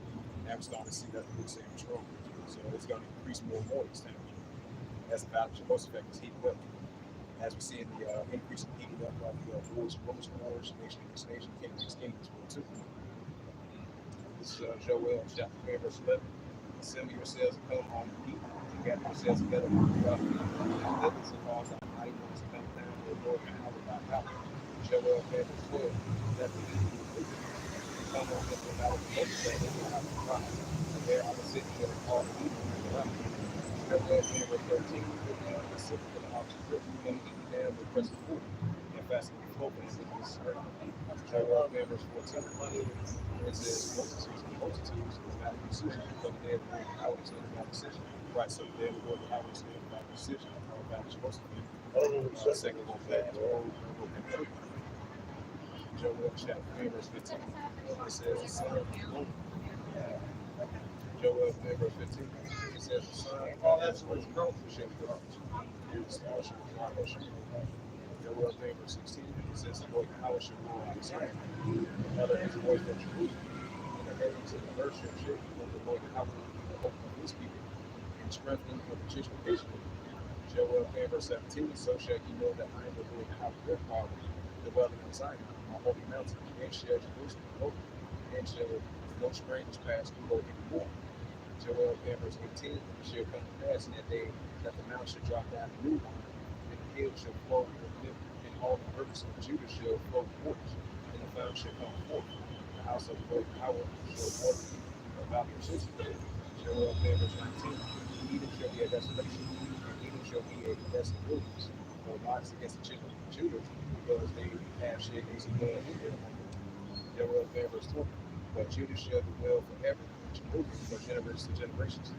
And I'm starting to see that the weak say I'm strong. So it's going to increase more and more this time. As the battle of Jehoshaphat is heating up. As we see in the increase in heating up of the wars, rumors of wars, nation against nation, kingdom against kingdom as well too. This is Joel chapter 5, verse 11. Assemble yourselves and come on the heat, and gather yourselves together throughout the heavens and cause our mighty ones to come down to the Lord and our God power. Joel 5, verse 12. That the heat will come on into the battle of Jehoshaphat and will have to cry. And there I will sit and shall call the heat and the rock. Joel 5, verse 13. The city for the house of Israel, and eat you down with present food, and fasting and clothing and with this spring. Joel 5, verse 14. It says multitudes is not a decision, but the day of the Lord power is not a decision. Right, so the day of the Lord power is not a decision. That is supposed to be second one back to old Joel chapter 3, verse 15. It says the son of the moon. Joel 3, verse 15. It says the son of the moon shall be ours. The star shall be ours. Joel 3, verse 16. It says the Lord power shall rule on his hand. Another his voice from Jerusalem. The heavens and the earth shall shake before the Lord, how will be the hope of his people, and strengthening of the children of Israel. Joel 5, verse 17. So shall you know that I am the Lord, how your power, dwelling in Zion, my holy mountain, and shall Jerusalem be holy, and shall no strangers pass through anymore. Joel 5, verse 18. It shall come to pass in that day that the mountain shall drop down the new wine, and the hills shall flow with milk, and all the rivers of Judah shall flow with waters, and the fountain shall come forth. The house of the Lord power shall water about your citizens. Joel 5, verse 19. Edom shall be a desolation, and Edom shall be a desolate wilderness. No lies against the children of Judah, because they have shed innocent blood in their home. Joel 5, verse 20. But Judah shall dwell forever, and Jerusalem from generations to generations.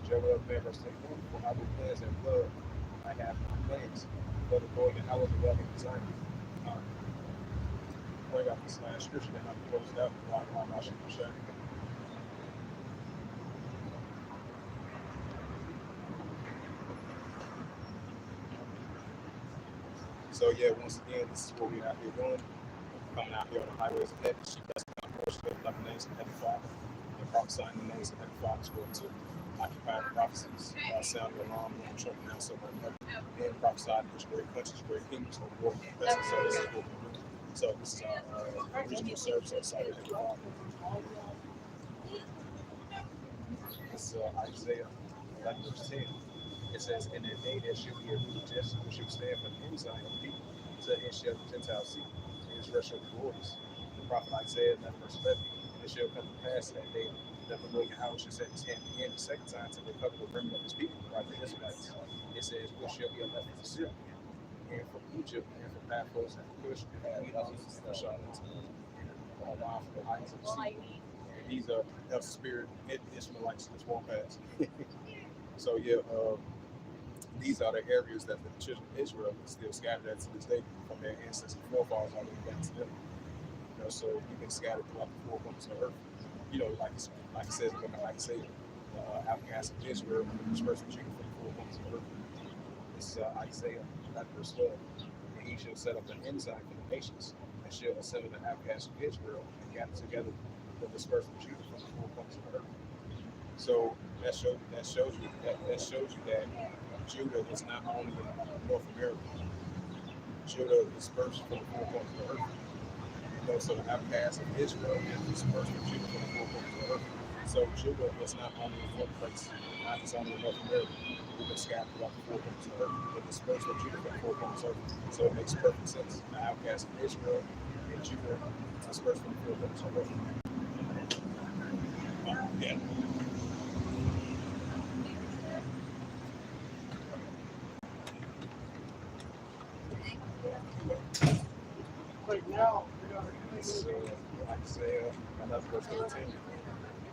Joel 5, verse 21. For I will cleanse their blood, I have my plans, for the Lord and I will dwell in Zion. Bring out this last scripture, then I'll close it out. So yeah, once again, this is what we're out here doing. Coming out here on the highways of heaven, she blessed God, worship, love the names of Heavenly Father, and prophesying the names of Heavenly Father's for it too. Occupying the prophecies, sounding the alarm, blowing trumpet now, so much heaven, and prophesied which great countries, great kingdoms, of war, confessing. So this is what we do. So this is our regional service on Saturday. This is Isaiah 11 verse 10. It says, "In that day there shall be a root of Jesse, which shall stand for the ensign of the people, so it shall the Gentiles see, and Israel shall be glorious." The prophet Isaiah 11 verse 11. "It shall come to pass that day that the Lord Yahweh shall set his hand again the second time to recover the remnant of his people," right? The Israelites. It says, "What shall be left of Syria, and from Egypt, and from Paphos, and from Cush, and from Edom, and from Charlotte, and Oman, from the heights of the sea." And these are the spirit Ishmaelites just won't pass. So yeah, these are the areas that the children of Israel is still scattered at to this day from their ancestors, forefathers, all the way back to them. You know, so you've been scattered throughout the four corners of the earth. You know, like it says, like I say, outcasts of Israel, dispersed of Judah from the four corners of the earth. This is Isaiah 11 verse 12. "And he shall set up an ensign for the nations, and shall assemble the outcasts of Israel, and gather together the dispersed of Judah from the four corners of the earth." So that shows you that Judah is not only in North America. Judah is dispersed from the four corners of the earth. You know, so the outcasts of Israel is dispersed from Judah from the four corners of the earth. So Judah is not only in one place, not just only in North America. We've been scattered throughout the four corners of the earth, but dispersed from Judah from the four corners of the earth. So it makes perfect sense. The outcasts of Israel and Judah dispersed from the four corners of the earth. Yeah. This is Isaiah 11 verse 13.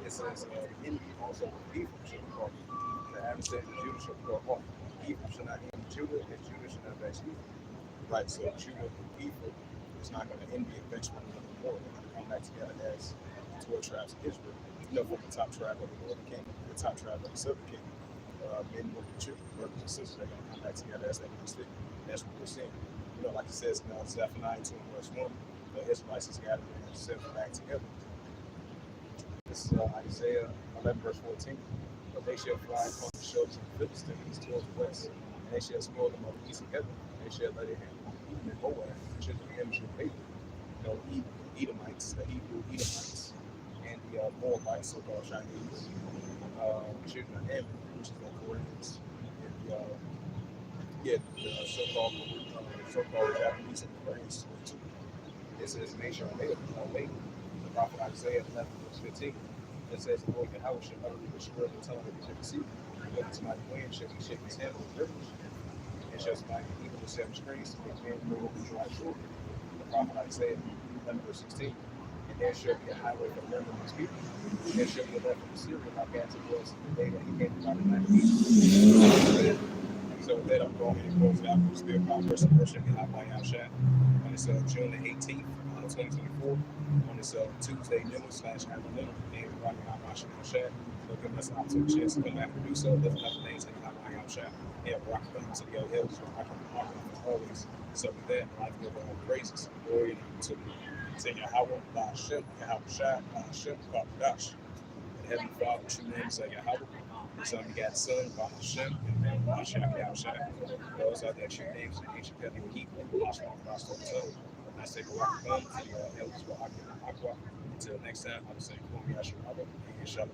It says, "Envy also with Ephraim shall be brought. The adversary of Judah shall be brought off. Ephraim shall not envy Judah, and Judah shall not vex Ephraim." Right, so Judah and Ephraim is not going to envy and vex one another more. They're going to come back together as 12 tribes of Israel. You know, from the top tribe of the northern kingdom, the top tribe of the southern kingdom. Men, women, and children, brothers and sisters, they're going to come back together as they stick. That's what we're seeing. You know, like it says in Zephaniah 2 verse 1, the Israelites is gathered and assembled back together. This is Isaiah 11 verse 14. "But they shall fly upon the shoulders of the Philistines towards the west, and they shall spoil them of the east together. They shall let it happen. Even in Moab, the children of Ham shall pay them." You know, Edomites, the Hebrew Edomites, and the Moabites, so-called Chinese, children of Ham, which is the Koreans, and the so-called Japanese and Koreans too. This is nation made the prophet Isaiah 11 verse 15. It says, "The Lord Yahweh shall utterly destroy the tongue of the Egyptian, because his mighty wind shall he shake his hand with rivers, and shall smite even the seven streams to make men move over dry shore." The prophet Isaiah 11 verse 16. "And there shall be a highway for the remnant of his people. There shall be a left from Syria, like as it was in the day that he came from the land of Egypt." So with that, I'm going ahead and close it out. We're still by worship and hot by Shad on this June the 18th, 2024, on this Tuesday noon/afternoon. And we're running out by Shad. So giving us an opportunity chance to come back and do so, lifting up the names of hot by Shad. And rock them to the hills, rock them always. So with that, I'd like to give all praises, glory, and honor to Yahweh, Hashem, Yahweh Shad, Hashem, Dash. Heavenly Father, true name is Yahweh. His only got son, Hashem, and then Hashem, Yahweh. Those are the true names in ancient Hebrew Hebrew, Hashem, Pastor, Tongue. I say, Barak Thumb to the elders, Aqua. Until next time, I'm saying, Kum Yashua, and Shalom.